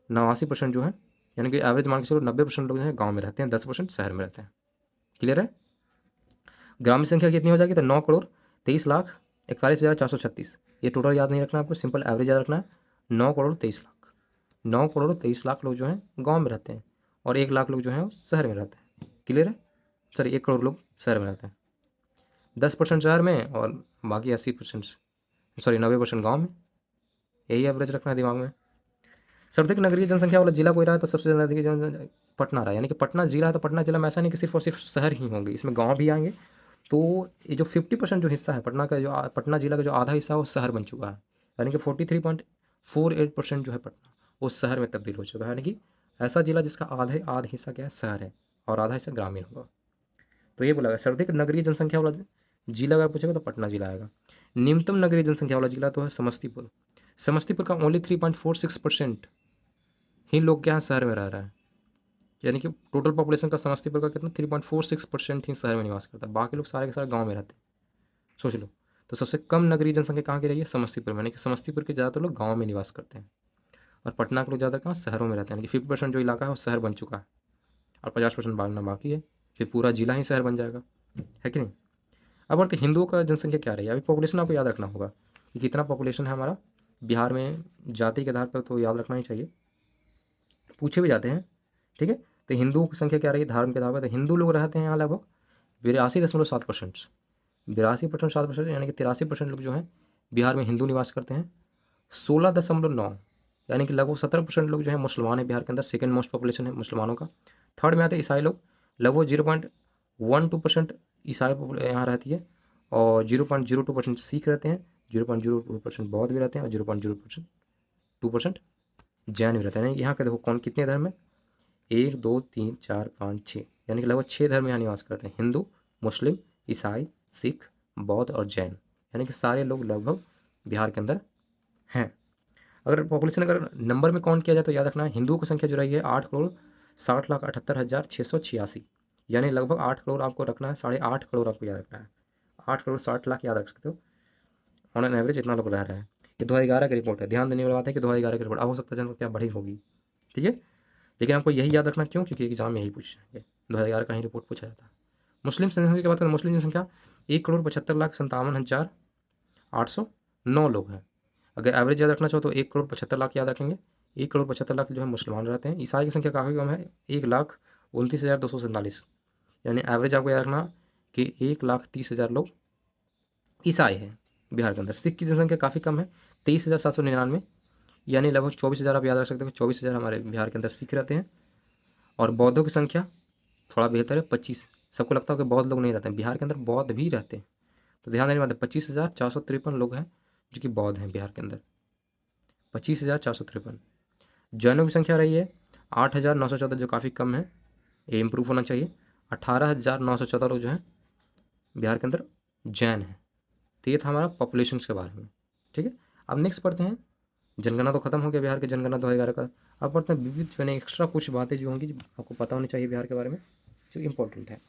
89% जो है, यानी कि एवरेज मान के चलो 90% लोग जो है गाँव में रहते हैं, 10% शहर में रहते हैं। क्लियर है? ग्रामीण संख्या कितनी हो जाएगी? तो 9,23,41,436, ये टोटल याद नहीं रखना आपको, सिंपल एवरेज याद रखना है। 9,23,00,000, 9,23,00,000 लोग जो हैं गाँव में रहते हैं, और 1,00,000 लोग जो हैं वो शहर में रहते हैं। क्लियर है? सॉरी, 1 करोड़ लोग शहर में रहते हैं, 10% शहर में और बाकी 80%, सॉरी 90% गाँव में। यही एवरेज रखना है दिमाग में। सर्वाधिक नगरीय जनसंख्या वाला जिला कोई रहा है तो सबसे नजदीकी पटना रहा है, यानी कि पटना जिला है। तो पटना जिला में ऐसा नहीं कि सिर्फ और सिर्फ शहर ही होंगे, इसमें गांव भी आएंगे। तो ये जो 50% जो हिस्सा है पटना का, जो पटना जिला का जो आधा हिस्सा है वो शहर बन चुका है, यानी कि 43.48% जो है पटना वो शहर में तब्दील हो चुका है। यानी कि ऐसा जिला जिसका आधा हिस्सा क्या है? शहर है, और आधा हिस्सा ग्रामीण होगा। तो ये बोला गया सर्वाधिक नगरीय जनसंख्या वाला जिला अगर पूछेगा तो पटना जिला आएगा। न्यूनतम नगरीय जनसंख्या वाला जिला तो है समस्तीपुर। समस्तीपुर का ओनली 3.46% ही लोग क्या है शहर में रह रहा है, यानी कि टोटल पॉपुलेशन का समस्तीपुर का कितना? 3.46% ही शहर में निवास करता है, बाकी लोग सारे के सारे गाँव में रहते हैं। सोच लो, तो सबसे कम नगरीय जनसंख्या कहाँ की रही है? समस्तीपुर में, यानी कि समस्तीपुर के ज़्यादातर लोग गाँव में निवास करते हैं, और पटना के लोग ज़्यादातर कहाँ? शहरों में रहते हैं, यानी कि 50% जो इलाका है वो शहर बन चुका है, और 50% बनना बाकी है, फिर पूरा जिला ही शहर बन जाएगा, है कि नहीं। अब बढ़ते हिंदुओं का जनसंख्या क्या रही है? अभी पॉपुलेशन आपको याद रखना होगा कि कितना पॉपुलेशन है हमारा बिहार में, जाति के आधार पर तो याद रखना ही चाहिए, पूछे भी जाते हैं, ठीक है। तो हिंदुओं की संख्या क्या रही है धर्म के आधार पर? तो हिंदू लोग रहते हैं यहाँ लगभग 82.7%, 82.7%, यानी कि 83% लोग जो हैं बिहार में हिंदू निवास करते हैं। 16.9, यानी कि लगभग 17% लोग जो है मुसलमान है बिहार के अंदर, सेकेंड मोस्ट पॉपुलेशन है मुसलमानों का। थर्ड में आते हैं ईसाई लोग, लगभग 0.12% ईसाई यहाँ रहती है, और 0.02% सिख रहते हैं, 0.02% बौद्ध भी रहते हैं, और 0.02% जैन भी रहते हैं। यहाँ के देखो कौन कितने धर्म है? 1 2 3 4 5 6, यानी कि लगभग 6 धर्म यहाँ निवास करते हैं, हिंदू, मुस्लिम, ईसाई, सिख, बौद्ध और जैन, यानी कि सारे लोग लगभग बिहार के अंदर हैं। अगर पॉपुलेशन अगर नंबर में काउंट किया जाए तो याद रखना है हिंदुओं की संख्या जो रही है 8,60,78,686, यानी लगभग 8 करोड़ आपको रखना है, 8.5 करोड़ आपको याद रखना है। 8 करोड़ 60 लाख याद रख सकते हो। ऑन एन एवरेज इतना लोग रह रहे हैं। ये 2011 की रिपोर्ट है, ध्यान देने वाली बात है कि 2011 की रिपोर्ट, अब हो सकता है जनसंख्या बढ़ी होगी, ठीक है, लेकिन आपको यही याद रखना, क्यों, क्योंकि एग्जाम में यही पूछ जाएंगे, 2011 का ही रिपोर्ट पूछा जाता है। मुस्लिम जनसंख्या की बात करें, मुस्लिम जनसंख्या 1,75,57,809 लोग हैं। अगर एवरेज याद रखना चाहो तो 1,75,00,000 याद रखेंगे। 1,75,00,000 जो है मुसलमान रहते हैं। ईसाई की संख्या काफ़ी कम है, 1,29,247, यानी एवरेज आपको याद रखना कि 1,30,000 लोग ईसाई हैं बिहार के अंदर। सिख की जनसंख्या काफ़ी कम है, 23,799, यानी लगभग 24,000 आप याद रख सकते हो, 24,000 हमारे बिहार के अंदर सिख रहते हैं। और बौद्धों की संख्या थोड़ा बेहतर है, 25। सबको लगता है कि बौद्ध लोग नहीं रहते हैं, बिहार के अंदर बौद्ध भी रहते हैं, तो ध्यान देने वाले 25,453 लोग हैं जो कि बौद्ध हैं बिहार के अंदर, 25,453। जैनों की संख्या रही है 8,914, जो काफ़ी कम है, ये इम्प्रूव होना चाहिए। 18,914 लोग जो हैं बिहार के अंदर जैन हैं। तो ये था हमारा पॉपुलेशन के बारे में, ठीक है। अब नेक्स्ट पढ़ते हैं, जनगणना तो खत्म हो गया बिहार के, जनगणना 2011 का। अब पढ़ते हैं विविध जो है एक्स्ट्रा कुछ बातें जो होंगी जो आपको पता होनी चाहिए बिहार के बारे में, जो इंपॉर्टेंट है,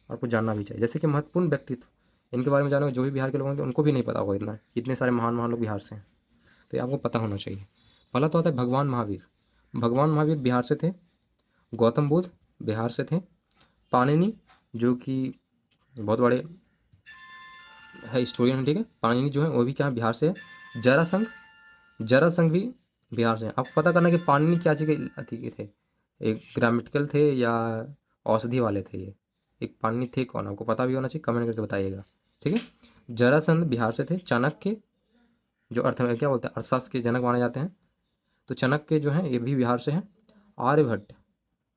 आपको जानना भी चाहिए। जैसे कि महत्वपूर्ण व्यक्तित्व, इनके बारे में जानोगे, जो भी बिहार के लोग होंगे उनको भी नहीं पता होगा इतना, इतने सारे महान महान लोग बिहार से हैं, तो ये आपको पता होना चाहिए। पहला तो आता है भगवान महावीर। भगवान महावीर बिहार से थे। गौतम बुद्ध बिहार से थे। पाणिनि जो कि बहुत बड़े है हिस्टोरियन है, ठीक है, पाणिनि जो है वो भी क्या है, बिहार से है। जरासंघ, जरासंघ भी बिहार से है। आपको पता करना कि पाणिनि क्या चीज़ के अथी के थे, एक ग्रामेटिकल थे या औषधि वाले थे, ये एक पाणिनि थे कौन, आपको पता भी होना चाहिए, कमेंट करके बताइएगा, ठीक है। जरासंध बिहार से थे। चाणक्य जो अर्थ क्या बोलते हैं, अर्थशास्त्र के जनक माने जाते हैं, तो चाणक्य जो है ये भी बिहार से हैं। आर्यभट्ट,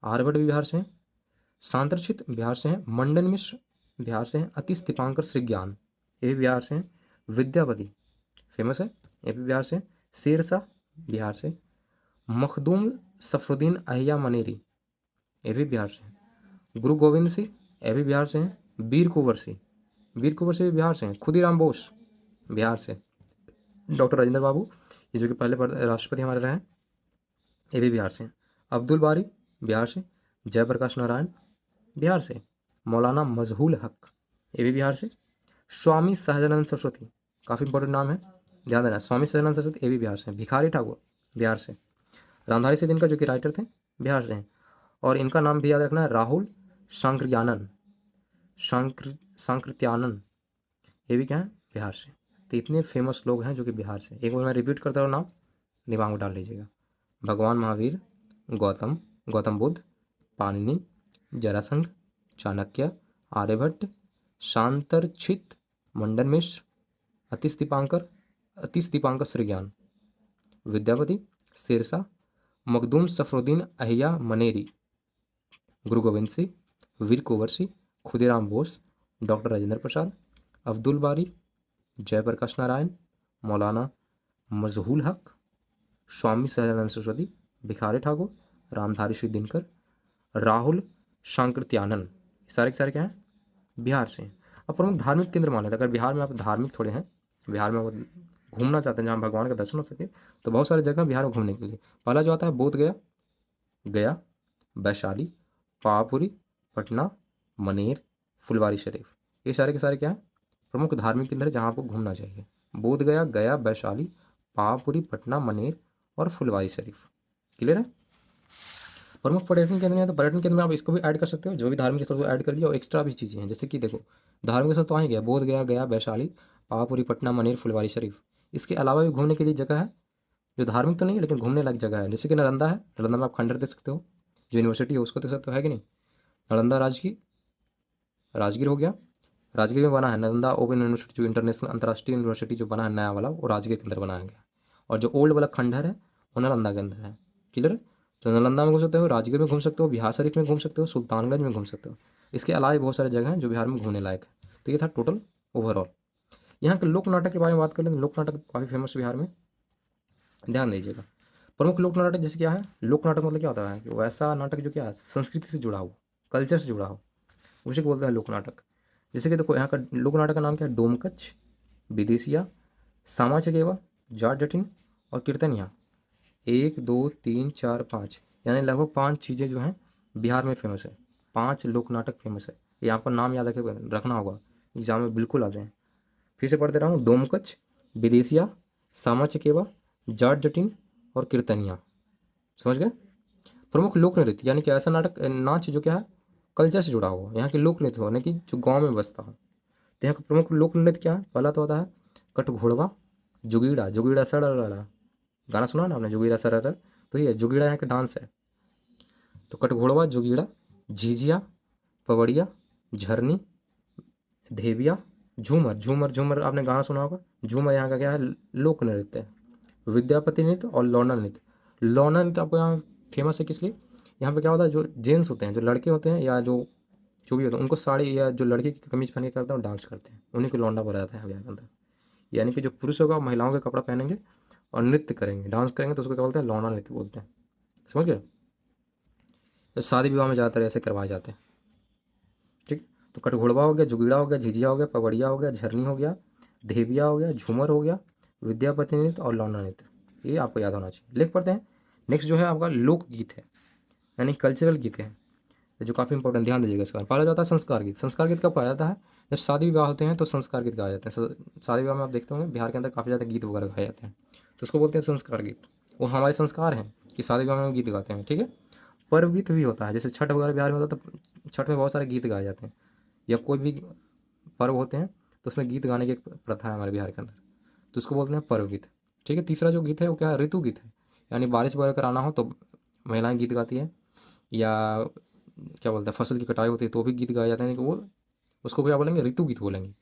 आर्यभट्ट भी बिहार से हैं। सांतरचित बिहार से हैं। मंडन मिश्र बिहार से हैं। अतीश दीपांकर श्रीज्ञान ये भी बिहार से हैं। विद्यापति फेमस है, ये भी बिहार से हैं। शेरशाह बिहार से। मखदूम सफरुद्दीन अहिया मनेरी ये भी बिहार से हैं। गुरु गोविंद सिंह ये भी बिहार से हैं। वीर कुंवर सिंह, वीर कुंवर सिंह भी बिहार से हैं। खुदीराम बोस बिहार से। डॉक्टर राजेंद्र बाबू ये जो कि पहले राष्ट्रपति हमारे रहे हैं, ये भी बिहार से हैं। अब्दुल बारी बिहार से। जयप्रकाश नारायण बिहार से। मौलाना मजहूल हक ये भी बिहार से। स्वामी सहजानंद सरस्वती काफ़ी इंपॉर्टेंट नाम है, ध्यान देना, स्वामी सहजानंद सरस्वती ये भी बिहार से हैं। भिखारी ठाकुर बिहार से। रामधारी सिंह दिनकर जो कि राइटर थे बिहार से हैं। और इनका नाम भी याद रखना है, राहुल सांकृत्यानन, सांकृत्यानन ये भी क्या है, बिहार से। तो इतने फेमस लोग हैं जो कि बिहार से। एक बार मैं रिपीट करता हूँ, नाम दिमाग में डाल लीजिएगा। भगवान महावीर, गौतम बुद्ध, पाणिनि, जरासंघ, चाणक्य, आर्यभट्ट, शांतरचित, मंडन मिश्र, अतीश दीपांकर श्रीज्ञान, विद्यापति, शेरशाह, मखदूम सफरुद्दीन अहिया मनेरी, गुरु गोविंद सिंह, वीर कुंवर सिंह, खुदीराम बोस, डॉक्टर राजेंद्र प्रसाद, अब्दुल बारी, जयप्रकाश नारायण, मौलाना मजहूल हक, स्वामी सहजानंद सरस्वती, भिखारी ठाकुर, रामधारी सिंह दिनकर, राहुल सांकृत्यानन, सारे के सारे क्या हैं, बिहार से हैं। अब प्रमुख धार्मिक केंद्र माने थे, अगर बिहार में आप धार्मिक थोड़े हैं, बिहार में आप घूमना चाहते हैं जहाँ भगवान का दर्शन हो सके, तो बहुत सारी जगह बिहार में घूमने के लिए। पहला जो आता है बोध गया, गया, वैशाली, पावापुरी, पटना, मनेर, फुलवारी शरीफ, ये सारे के सारे क्या है, प्रमुख धार्मिक केंद्र है जहाँ आपको घूमना चाहिए। बोध गया, गया, वैशाली, पावापुरी, पटना, मनेर और फुलवारी शरीफ। क्लियर है। प्रमुख पर्यटन केंद्र है, तो पर्यटन केंद्र में आप इसको भी ऐड कर सकते हो, जो भी धार्मिक स्थल को ऐड कर लिया, और एक्स्ट्रा भी चीज़ें हैं, जैसे कि देखो धार्मिक स्थल तो आ ही गया, बोध गया, गया, वैशाली, पावापुरी, पटना, मनेर, फुलवारी शरीफ। इसके अलावा भी घूमने के लिए जगह है जो धार्मिक तो नहीं है लेकिन घूमने लायक जगह है, जैसे कि नालंदा है। नालंदा में आप खंडर देख सकते हो, जो यूनिवर्सिटी है उसको देख सकते हो, है कि नहीं। नालंदा राजगीर हो गया, राजगीर में बना है नालंदा ओपन यूनिवर्सिटी, जो इंटरनेशनल अंतर्राष्ट्रीय यूनिवर्सिटी जो बना है नया वाला, वो राजगीर के अंदर बनाया गया। और जो ओल्ड वाला खंडहर है वो नालंदा के अंदर है। क्लियर है। तो नालंदा में घूम सकते हो, राजगीर में घूम सकते हो, बिहार शरीफ में घूम सकते हो, सुल्तानगंज में घूम सकते हो। इसके अलावा बहुत सारी जगह हैं जो बिहार में घूमने लायक है। तो ये था टोटल ओवरऑल। यहाँ के लोक नाटक के बारे में बात कर लें तो लोक नाटक काफ़ी फेमस बिहार में, ध्यान दीजिएगा। प्रमुख लोक नाटक जैसे क्या है, लोक नाटक मतलब क्या होता है कि वैसा नाटक जो क्या है संस्कृति से जुड़ा हो, कल्चर से जुड़ा हो, उसे बोलते हैं लोक नाटक। जैसे कि देखो यहाँ का लोक नाटक का नाम क्या है, डोमकच, विदेशिया, सामा चकेवा, जाट जटिन और कीर्तनिया। 1 2 3 4 5 यानी लगभग 5 चीज़ें जो हैं बिहार में फेमस है, 5 लोक नाटक फेमस है। ये आपको नाम याद रखना होगा, एग्जाम में बिल्कुल आते हैं। फिर से पढ़ दे रहा हूँ, डोमकच, विदेशिया, सामा चकेवा, जाट जटिन और कीर्तनिया। समझ गए। प्रमुख लोक नृत्य यानी कि ऐसा नाटक नाच जो क्या है कल्चर से जुड़ा हो, यहाँ के लोक नृत्य हो यानी कि जो गाँव में बसता हो। तो यहाँ का प्रमुख लोक नृत्य क्या है, पहला तो होता है कटघोड़वा, जुगीड़ा, जुगीड़ा सड़ा, गाना सुना ना आपने, जुगीड़ा सड़ा, तो ये जुगीड़ा यहाँ का डांस है। तो कटघोड़वा, जुगीड़ा, झिझिया, पवड़िया, झरनी, धेबिया, झूमर, झूमर झूमर आपने गाना सुना होगा। झूमर यहाँ का क्या है, लोक नृत्य है। विद्यापति नृत्य और लौना नृत्य। लौना नृत्य आपको यहाँ फेमस है किस लिए, यहाँ पे क्या होता है, जो जेंट्स होते हैं, जो लड़के होते हैं या जो भी होते हैं, उनको साड़ी या जो लड़के की कमीज पहन के करते हैं वो डांस करते हैं, उन्हीं को लौंडा बोला जाता है बिहार के अंदर। यानी कि जो पुरुष होगा वो महिलाओं के कपड़ा पहनेंगे और नृत्य करेंगे, डांस करेंगे, तो उसको क्या बोलते हैं, लौंडा नृत्य बोलते हैं। समझ गए। तो शादी विवाह में ज़्यादातर ऐसे करवाए जाते हैं। ठीक है। तो कटघोड़वा हो गया, जुगीड़ा हो गया, झिझिया हो गया, पवड़िया हो गया, झरनी हो गया, धेबिया हो गया, झूमर हो गया, विद्यापति नृत्य और लौंडा नृत्य, ये आपको याद होना चाहिए। लिख पढ़ते हैं। नेक्स्ट जो है आपका लोकगीत है, यानी कल्चरल गीत है, जो काफ़ी इंपॉर्टेंट, ध्यान दीजिएगा इसका। पहला जाता है संस्कार गीत। संस्कार गीत कब गाया जाता है, जब शादी विवाह होते हैं तो संस्कार गीत गाए जाते हैं। शादी विवाह में आप देखते होंगे बिहार के अंदर काफ़ी ज़्यादा गीत वगैरह गाए जाते हैं, तो उसको बोलते हैं संस्कार गीत। वो हमारे संस्कार हैं कि शादी विवाह में हम गीत गाते हैं। ठीक है। पर्व गीत भी होता है, जैसे छठ वगैरह बिहार में होता है, तो छठ में बहुत सारे गीत गाए जाते हैं, या कोई भी पर्व होते हैं तो उसमें गीत गाने की एक प्रथा है हमारे बिहार के अंदर, तो उसको बोलते हैं पर्व गीत। ठीक है। तीसरा जो गीत है वो क्या है, ऋतु गीत है, यानी बारिश वगैरह कराना हो तो महिलाएं गीत गाती है, या क्या बोलते हैं फसल की कटाई होती है तो भी गीत गाए जाते हैं, कि वो उसको क्या बोलेंगे, ऋतु गीत बोलेंगे,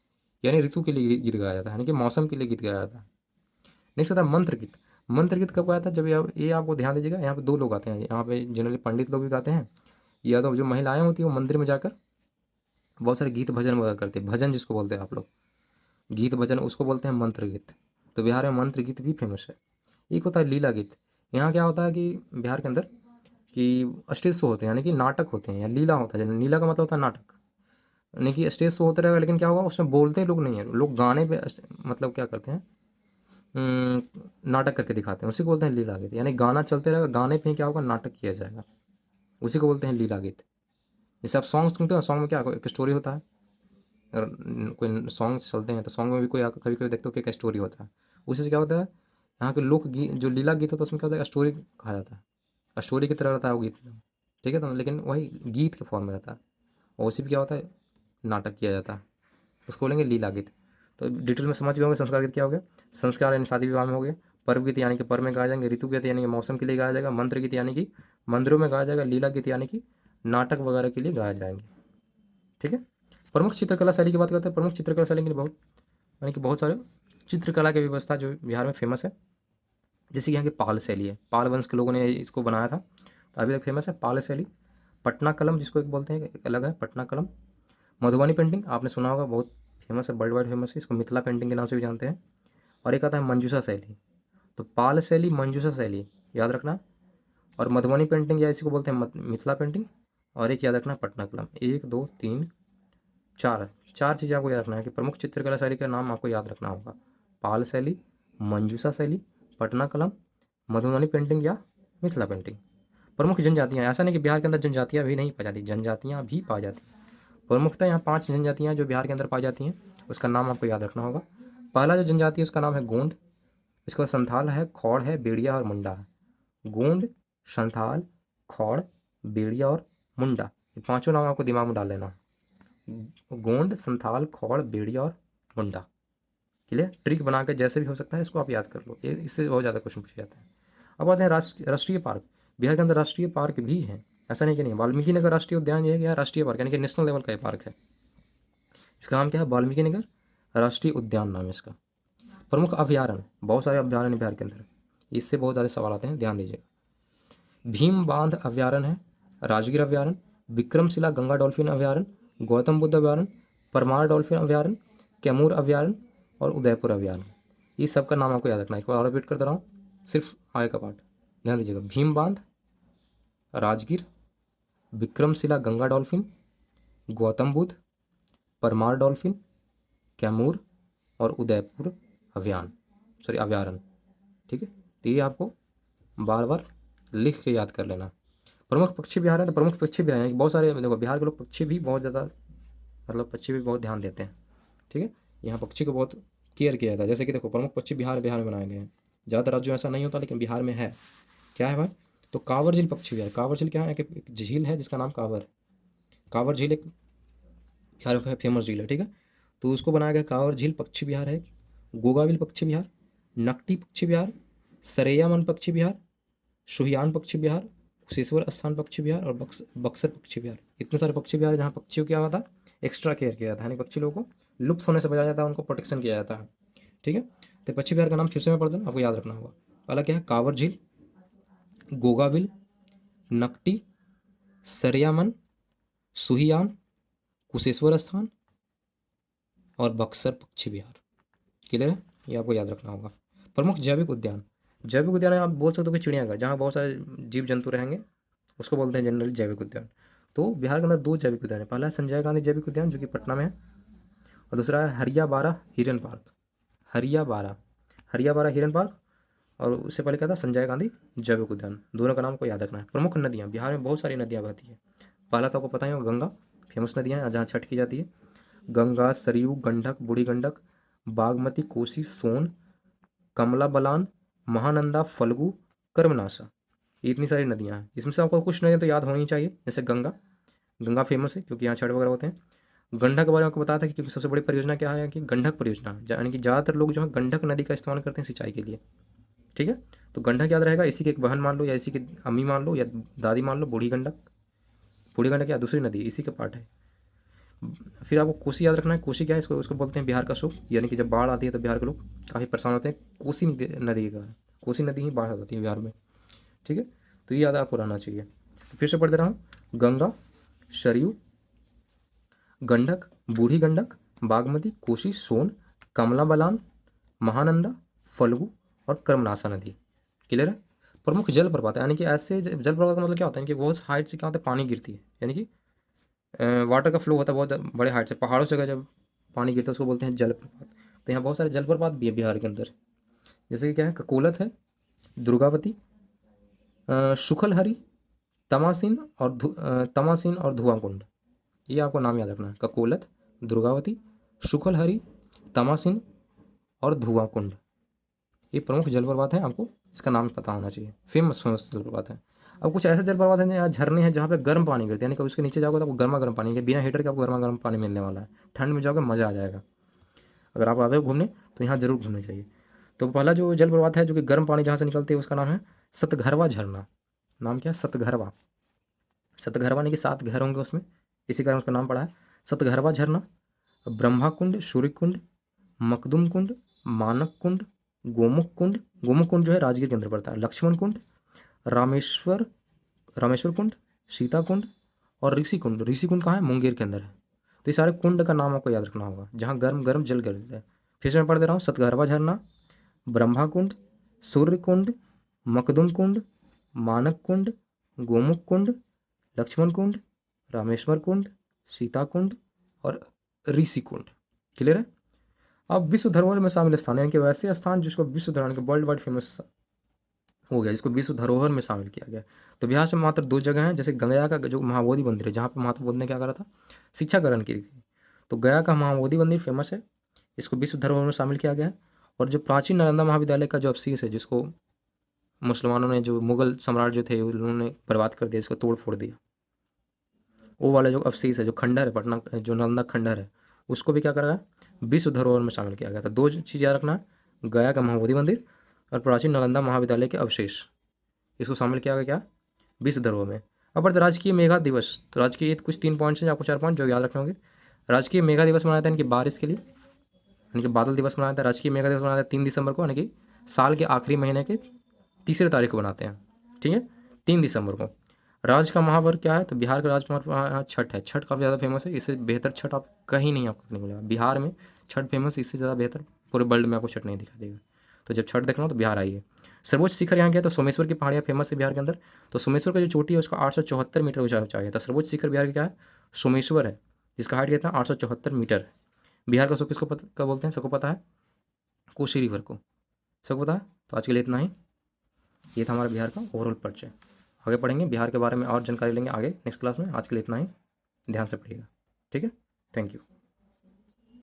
यानी ऋतु के लिए गीत गाया जाता है, यानी कि मौसम के लिए गीत गाया जाता है। नेक्स्ट आता है मंत्र गीत। मंत्र गीत कब गाया था, जब ये आपको ध्यान दीजिएगा, यहाँ पे दो लोग आते हैं, यहाँ पे जनरली पंडित लोग भी गाते हैं, या तो जो महिलाएं होती है वो मंदिर में जाकर बहुत सारे गीत भजन वगैरह करते हैं, भजन जिसको बोलते हैं आप लोग, गीत भजन उसको बोलते हैं मंत्र गीत। तो बिहार में मंत्र गीत भी फेमस है। एक होता है लीला गीत। यहाँ क्या होता है कि बिहार के अंदर कि स्टेज शो होते हैं, यानी कि नाटक होते हैं, या लीला होता है, लीला का मतलब होता है नाटक, यानी कि स्टेज शो होता रहेगा, लेकिन क्या होगा उसमें बोलते लोग नहीं है, लोग गाने पे मतलब क्या करते हैं, नाटक करके दिखाते हैं, उसी को बोलते हैं लीला गीत। यानी गाना चलते रहेगा, गाने पे ही क्या होगा, नाटक किया जाएगा, उसी को बोलते हैं लीला गीत। जैसे आप सॉन्ग सुनते हो, सॉन्ग में क्या एक स्टोरी होता है, अगर कोई सॉन्ग चलते हैं तो सॉन्ग में भी कोई कभी कभी देखते हो कि एक स्टोरी होता है, उसी से क्या होता है, यहाँ के लोक गीत जो लीला गीत होता है उसमें क्या होता है, स्टोरी कहा जाता है, स्टोरी की तरह रहता है वो गीत। ठीक है। तो लेकिन वही गीत के फॉर्म में रहता है, और उसी में क्या होता है, नाटक किया जाता है, उसको बोलेंगे लीला गीत। तो डिटेल में समझ गए होंगे संस्कार गीत क्या हो गया। संस्कार यानी शादी विवाह में हो गया, पर्व गीत यानी कि पर्व में गाया जाएंगे, ऋतु गीत यानी कि मौसम के लिए गाया जाएगा, मंत्र गीत यानी कि मंदिरों में गाया जाएगा, लीला गीत यानी कि नाटक वगैरह के लिए गाए जाएंगे। ठीक है। प्रमुख चित्रकला शैली की बात करते हैं। प्रमुख चित्रकला शैली के लिए बहुत यानी कि बहुत सारे चित्रकला की व्यवस्था जो बिहार में फेमस है, जैसे कि यहाँ की पाल शैली है, पाल वंश के लोगों ने इसको बनाया था, तो अभी तक फेमस है पाल शैली। पटना कलम जिसको एक बोलते हैं, एक अलग है पटना कलम। मधुबनी पेंटिंग आपने सुना होगा, बहुत फेमस है, वर्ल्ड वाइड फेमस है, इसको मिथिला पेंटिंग के नाम से भी जानते हैं। और एक आता है मंजूषा शैली। तो पाल शैली, मंजूषा शैली याद रखना, और मधुबनी पेंटिंग या इसी को बोलते हैं मिथिला पेंटिंग, और एक याद रखना पटना कलम। एक दो तीन चार चार चीज़ें आपको याद रखना है कि प्रमुख चित्रकला शैली का नाम आपको याद रखना होगा, पाल शैली, मंजूषा शैली, पटना कलम, मधुबनी पेंटिंग या मिथिला पेंटिंग। प्रमुख जनजातियाँ, ऐसा नहीं कि बिहार के अंदर जनजातियाँ भी नहीं पाई जाती, जनजातियाँ भी पाई जाती हैं। प्रमुखतः यहाँ 5 जनजातियाँ जो बिहार के अंदर पाई जाती हैं, उसका नाम आपको याद रखना होगा। पहला जो जनजाति है उसका नाम है गोंड, इसके बाद संथाल है, खौड़ है, बेड़िया और मुंडा है। गोंड, संथाल, खौड़, बेड़िया और मुंडा, ये पांचों नाम आपको दिमाग में डाल लेना। गोंड, संथाल, खौड़, बेड़िया और मुंडा। क्लियर। ट्रिक बना के जैसे भी हो सकता है इसको आप याद कर लो, ये इससे बहुत ज़्यादा क्वेश्चन पूछे जाते हैं। अब आते हैं राष्ट्रीय पार्क। बिहार के अंदर राष्ट्रीय पार्क भी है, ऐसा नहीं कि नहीं। वाल्मीकि नगर राष्ट्रीय उद्यान ये है राष्ट्रीय पार्क, यानी कि नेशनल लेवल का ये पार्क है। इसका नाम क्या है, वाल्मीकि नगर राष्ट्रीय उद्यान नाम है इसका। प्रमुख अभयारण्य, बहुत सारे अभयारण्य बिहार के अंदर, इससे बहुत सारे सवाल आते हैं, ध्यान दीजिएगा। भीम बांध अभयारण्य है, राजगीर अभयारण्य, विक्रमशिला गंगा डॉल्फिन अभयारण्य, गौतम बुद्ध अभयारण्य, परमार डॉल्फिन अभयारण्य, कैमूर अभयारण्य और उदयपुर अभयारण्य। इस सब का नाम आपको याद रखना है। एक बार और रिपीट करता रहा हूँ, सिर्फ आगे का पार्ट ध्यान दीजिएगा। भीम बांध, राजगीर, विक्रमशिला गंगा डॉल्फिन, गौतम बुद्ध, परमार डॉल्फिन, कैमूर और उदयपुर अभयारण्य। ठीक है। तो ये आपको बार बार लिख के याद कर लेना। प्रमुख पक्षी बिहार है, तो प्रमुख पक्षी बिहार है, बहुत सारे देखो बिहार के लोग पक्षी भी बहुत ज़्यादा मतलब पक्षी भी बहुत ध्यान देते हैं। ठीक है। यहाँ पक्षी को बहुत केयर किया जाता है। जैसे कि देखो प्रमुख पक्षी बिहार में बनाए गए हैं। ज़्यादातर राज्यों में ऐसा नहीं होता, लेकिन बिहार में है। क्या है भाई? तो कांवर झील पक्षी विहार। कांवर झील क्या है कि एक झील है जिसका नाम कांवर है। कांवर झील एक बिहार में फेमस झील है, ठीक है। तो उसको बनाया गया कांवर झील पक्षी विहार है। गोगाविल पक्षी विहार, नकटी पक्षी विहार, सरैयामन पक्षी विहार, सुहियान पक्षी विहार, कुशेश्वर स्थान पक्षी विहार और बक्सर पक्षी विहार। इतने सारे पक्षी विहार जहाँ पक्षियों क्या होता है, एक्स्ट्रा केयर किया जाता है, यानी पक्षी लोगों को लुप्त होने से बचाया जाता है, उनको प्रोटेक्शन किया जाता है, ठीक है। तो पक्षी विहार का नाम फिर से मैं पढ़ दूँ, आपको याद रखना होगा। पहला क्या है? कांवर झील, गोगाविल, नकटी, सरयामन, सुहियान, कुशेश्वर स्थान और बक्सर पक्षी विहार। क्लियर है? ये आपको याद रखना होगा। प्रमुख जैविक उद्यान। जैविक उद्यान आप बोल सकते हो कि चिड़ियाघर, जहाँ बहुत सारे जीव जंतु रहेंगे, उसको बोलते हैं जनरली जैविक उद्यान। तो बिहार के अंदर 2 जैविक उद्यान है। पहला है संजय गांधी जैविक उद्यान जो कि पटना में है, और दूसरा है हरियाबारा हिरन पार्क। हरियाबारा हिरन पार्क, और उससे पहले क्या था? संजय गांधी जैविक उद्यान। दोनों का नाम को याद रखना है। प्रमुख नदियाँ, बिहार में बहुत सारी नदियाँ बहती है। पहला तो आपको पता ही होगा, गंगा फेमस नदियाँ हैं जहाँ छठ की जाती है। गंगा, सरयू, गंडक, बूढ़ी गंडक, बागमती, कोसी, सोन, कमला बलान, महानंदा, फल्गु, कर्मनाशा। ये इतनी सारी नदियाँ हैं। इसमें से आपको कुछ नदियाँ तो याद होनी चाहिए। जैसे गंगा फेमस है क्योंकि यहाँ छठ वगैरह होते हैं। गंडक के बारे में आपको बताया था कि सबसे बड़ी परियोजना क्या है कि गंडक परियोजना, यानी कि ज़्यादातर लोग जो है गंडक नदी का इस्तेमाल करते हैं सिंचाई के लिए, ठीक है। तो गंडक याद रहेगा। इसी की एक बहन मान लो, या इसी की अम्मी मान लो, या दादी मान लो, बूढ़ी गंडक या दूसरी नदी इसी का पार्ट है। फिर आपको कोसी याद रखना है। कोसी क्या है? इसको उसको बोलते हैं बिहार का सुख, यानी कि जब बाढ़ आती है तो बिहार के लोग काफ़ी परेशान होते हैं कोसी नदी के कारण। कोसी नदी ही बाढ़ आ जाती है बिहार में, ठीक है। तो ये याद आपको रहना चाहिए। तो फिर से पढ़ दे रहा हूँ। गंगा, सरयू, गंडक, बूढ़ी गंडक, बागमती, कोसी, सोन, कमला बलान, महानंदा, फल्गु और कर्मनाशा नदी। क्लियर है? प्रमुख जल प्रपात, यानी कि ऐसे जल प्रपात का मतलब क्या होता है कि बहुत हाइट से क्या होता है, पानी गिरती है, यानी कि वाटर का फ्लो होता है बहुत बड़े हाइट से, पहाड़ों से अगर जब पानी गिरता है उसको बोलते हैं जलप्रपात। तो यहाँ बहुत सारे जलप्रपात भी है बिहार के अंदर। जैसे कि क्या है? ककोलत है, दुर्गावती, सुखलहरी, तमासीन और धुआं कुंड। ये आपको नाम याद रखना है। ककोलत, दुर्गावती, सुखलहरी, तमासीन और धुआं कुंड। ये प्रमुख जलप्रपात हैं, आपको इसका नाम पता होना चाहिए। फेमस जलप्रपात है। अब कुछ ऐसे जलप्रपात हैं जहाँ झरने हैं जहाँ पे गर्म पानी गिरते हैं, यानी कि उसके नीचे जाओगे तो आपको गर्मा गर्म पानी, बिना हीटर के आपको गर्मा गर्म पानी मिलने वाला है। ठंड में जाओगे मज़ा आ जाएगा। अगर आप आते हो घूमने तो यहाँ जरूर घूमना चाहिए। तो पहला जो जलप्रपात है जो कि गर्म पानी जहाँ से निकलती है उसका नाम है सतघरवा झरना। नाम क्या है? सतघरवा। सतघरवा यानी कि 7 घर होंगे उसमें, इसी कारण उसका नाम पड़ा है सतघरवा झरना। ब्रह्मा कुंड, सूर्य कुंड, मकदुम कुंड, मानक कुंड, गोमुख कुंड जो है राजगीर के अंदर पड़ता है, लक्ष्मण कुंड, रामेश्वर कुंड, सीता कुंड और ऋषि कुंड। ऋषि कुंड कहाँ है? मुंगेर के अंदर है। तो ये सारे कुंड का नाम आपको याद रखना होगा जहाँ गर्म गर्म जल गिरता है। फिर से मैं पढ़ दे रहा हूँ। सतघरवा झरना, ब्रह्मा कुंड, सूर्य कुंड, मकदुम कुंड, मानक कुंड, गोमुख कुंड, लक्ष्मण कुंड, रामेश्वर कुंड, सीता कुंड और ऋषि कुंड। क्लियर है? अब विश्व धरोहर में शामिल स्थान, यानी कि वैसे स्थान जिसको विश्व धरोहर के वर्ल्ड वाइड फेमस हो गया, जिसको विश्व धरोहर में शामिल किया गया। तो बिहार से मात्र 2 जगह हैं। जैसे गया का जो महाबोधि मंदिर है, जहाँ पर महात्मा बुद्ध ने क्या करा था? शिक्षा ग्रहण की थी। तो गया का महाबोधि मंदिर फेमस है, इसको विश्व धरोहर में शामिल किया गया है। और जो प्राचीन नालंदा महाविद्यालय का जो अवशेष है, जिसको मुसलमानों ने, जो मुगल सम्राट जो थे, उन्होंने बर्बाद कर दिया, इसको तोड़ फोड़ दिया, वो वाला जो अवशेष है, जो खंडहर है पटना, जो नालंदा खंडहर है, उसको भी क्या करा है? विश्व धरोहर में शामिल किया गया था। 2 चीज़ याद रखना है, गया का महाबोधि मंदिर और प्राचीन नालंदा महाविद्यालय के अवशेष, इसको शामिल किया गया क्या? विश्व धरोहर में। अब बढ़ते राजकीय मेघा दिवस। तो राजकीय कुछ 3 पॉइंट्स हैं, आपको 4 पॉइंट जो याद रखने होंगे। राजकीय मेघा दिवस मनाया था इनकी बारिश के लिए, यानी कि बादल दिवस मनाया था। राजकीय मेघा दिवस मनाया था 3 दिसंबर को, यानी कि साल के आखिरी महीने के तीसरे तारीख को बनाते हैं, ठीक है, 3 दिसंबर को। राज्य का महापर्व क्या है? तो बिहार का राजकुमार छठ है। छठ काफ़ी ज़्यादा फेमस है, इससे बेहतर छठ आप कहीं नहीं आपको नहीं मिलेगा। बिहार में छठ फेमस, इससे ज़्यादा बेहतर पूरे वर्ल्ड में आपको छठ नहीं दिखा देगा। तो जब छठ देखना हो तो बिहार आइए। सर्वोच्च शिखर यहाँ क्या है? तो सोमेश्वर की पहाड़ियाँ फेमस है बिहार के अंदर। तो सोमेश्वर का जो चोटी है उसका 874 मीटर ऊंचाई है। तो सर्वोच्च शिखर बिहार का क्या है? सोमेश्वर है, जिसका हाइट कितना? 874 मीटर। बिहार का सुख किसको क्या बोलते हैं? सबको पता है, कोसी रिवर को, सबको पता है। तो आज के लिए इतना ही। ये था हमारा बिहार का ओवरऑल परिचय। आगे पढ़ेंगे बिहार के बारे में और जानकारी लेंगे आगे नेक्स्ट क्लास में। आज के लिए इतना ही, ध्यान से पढ़िएगा, ठीक है। Thank you.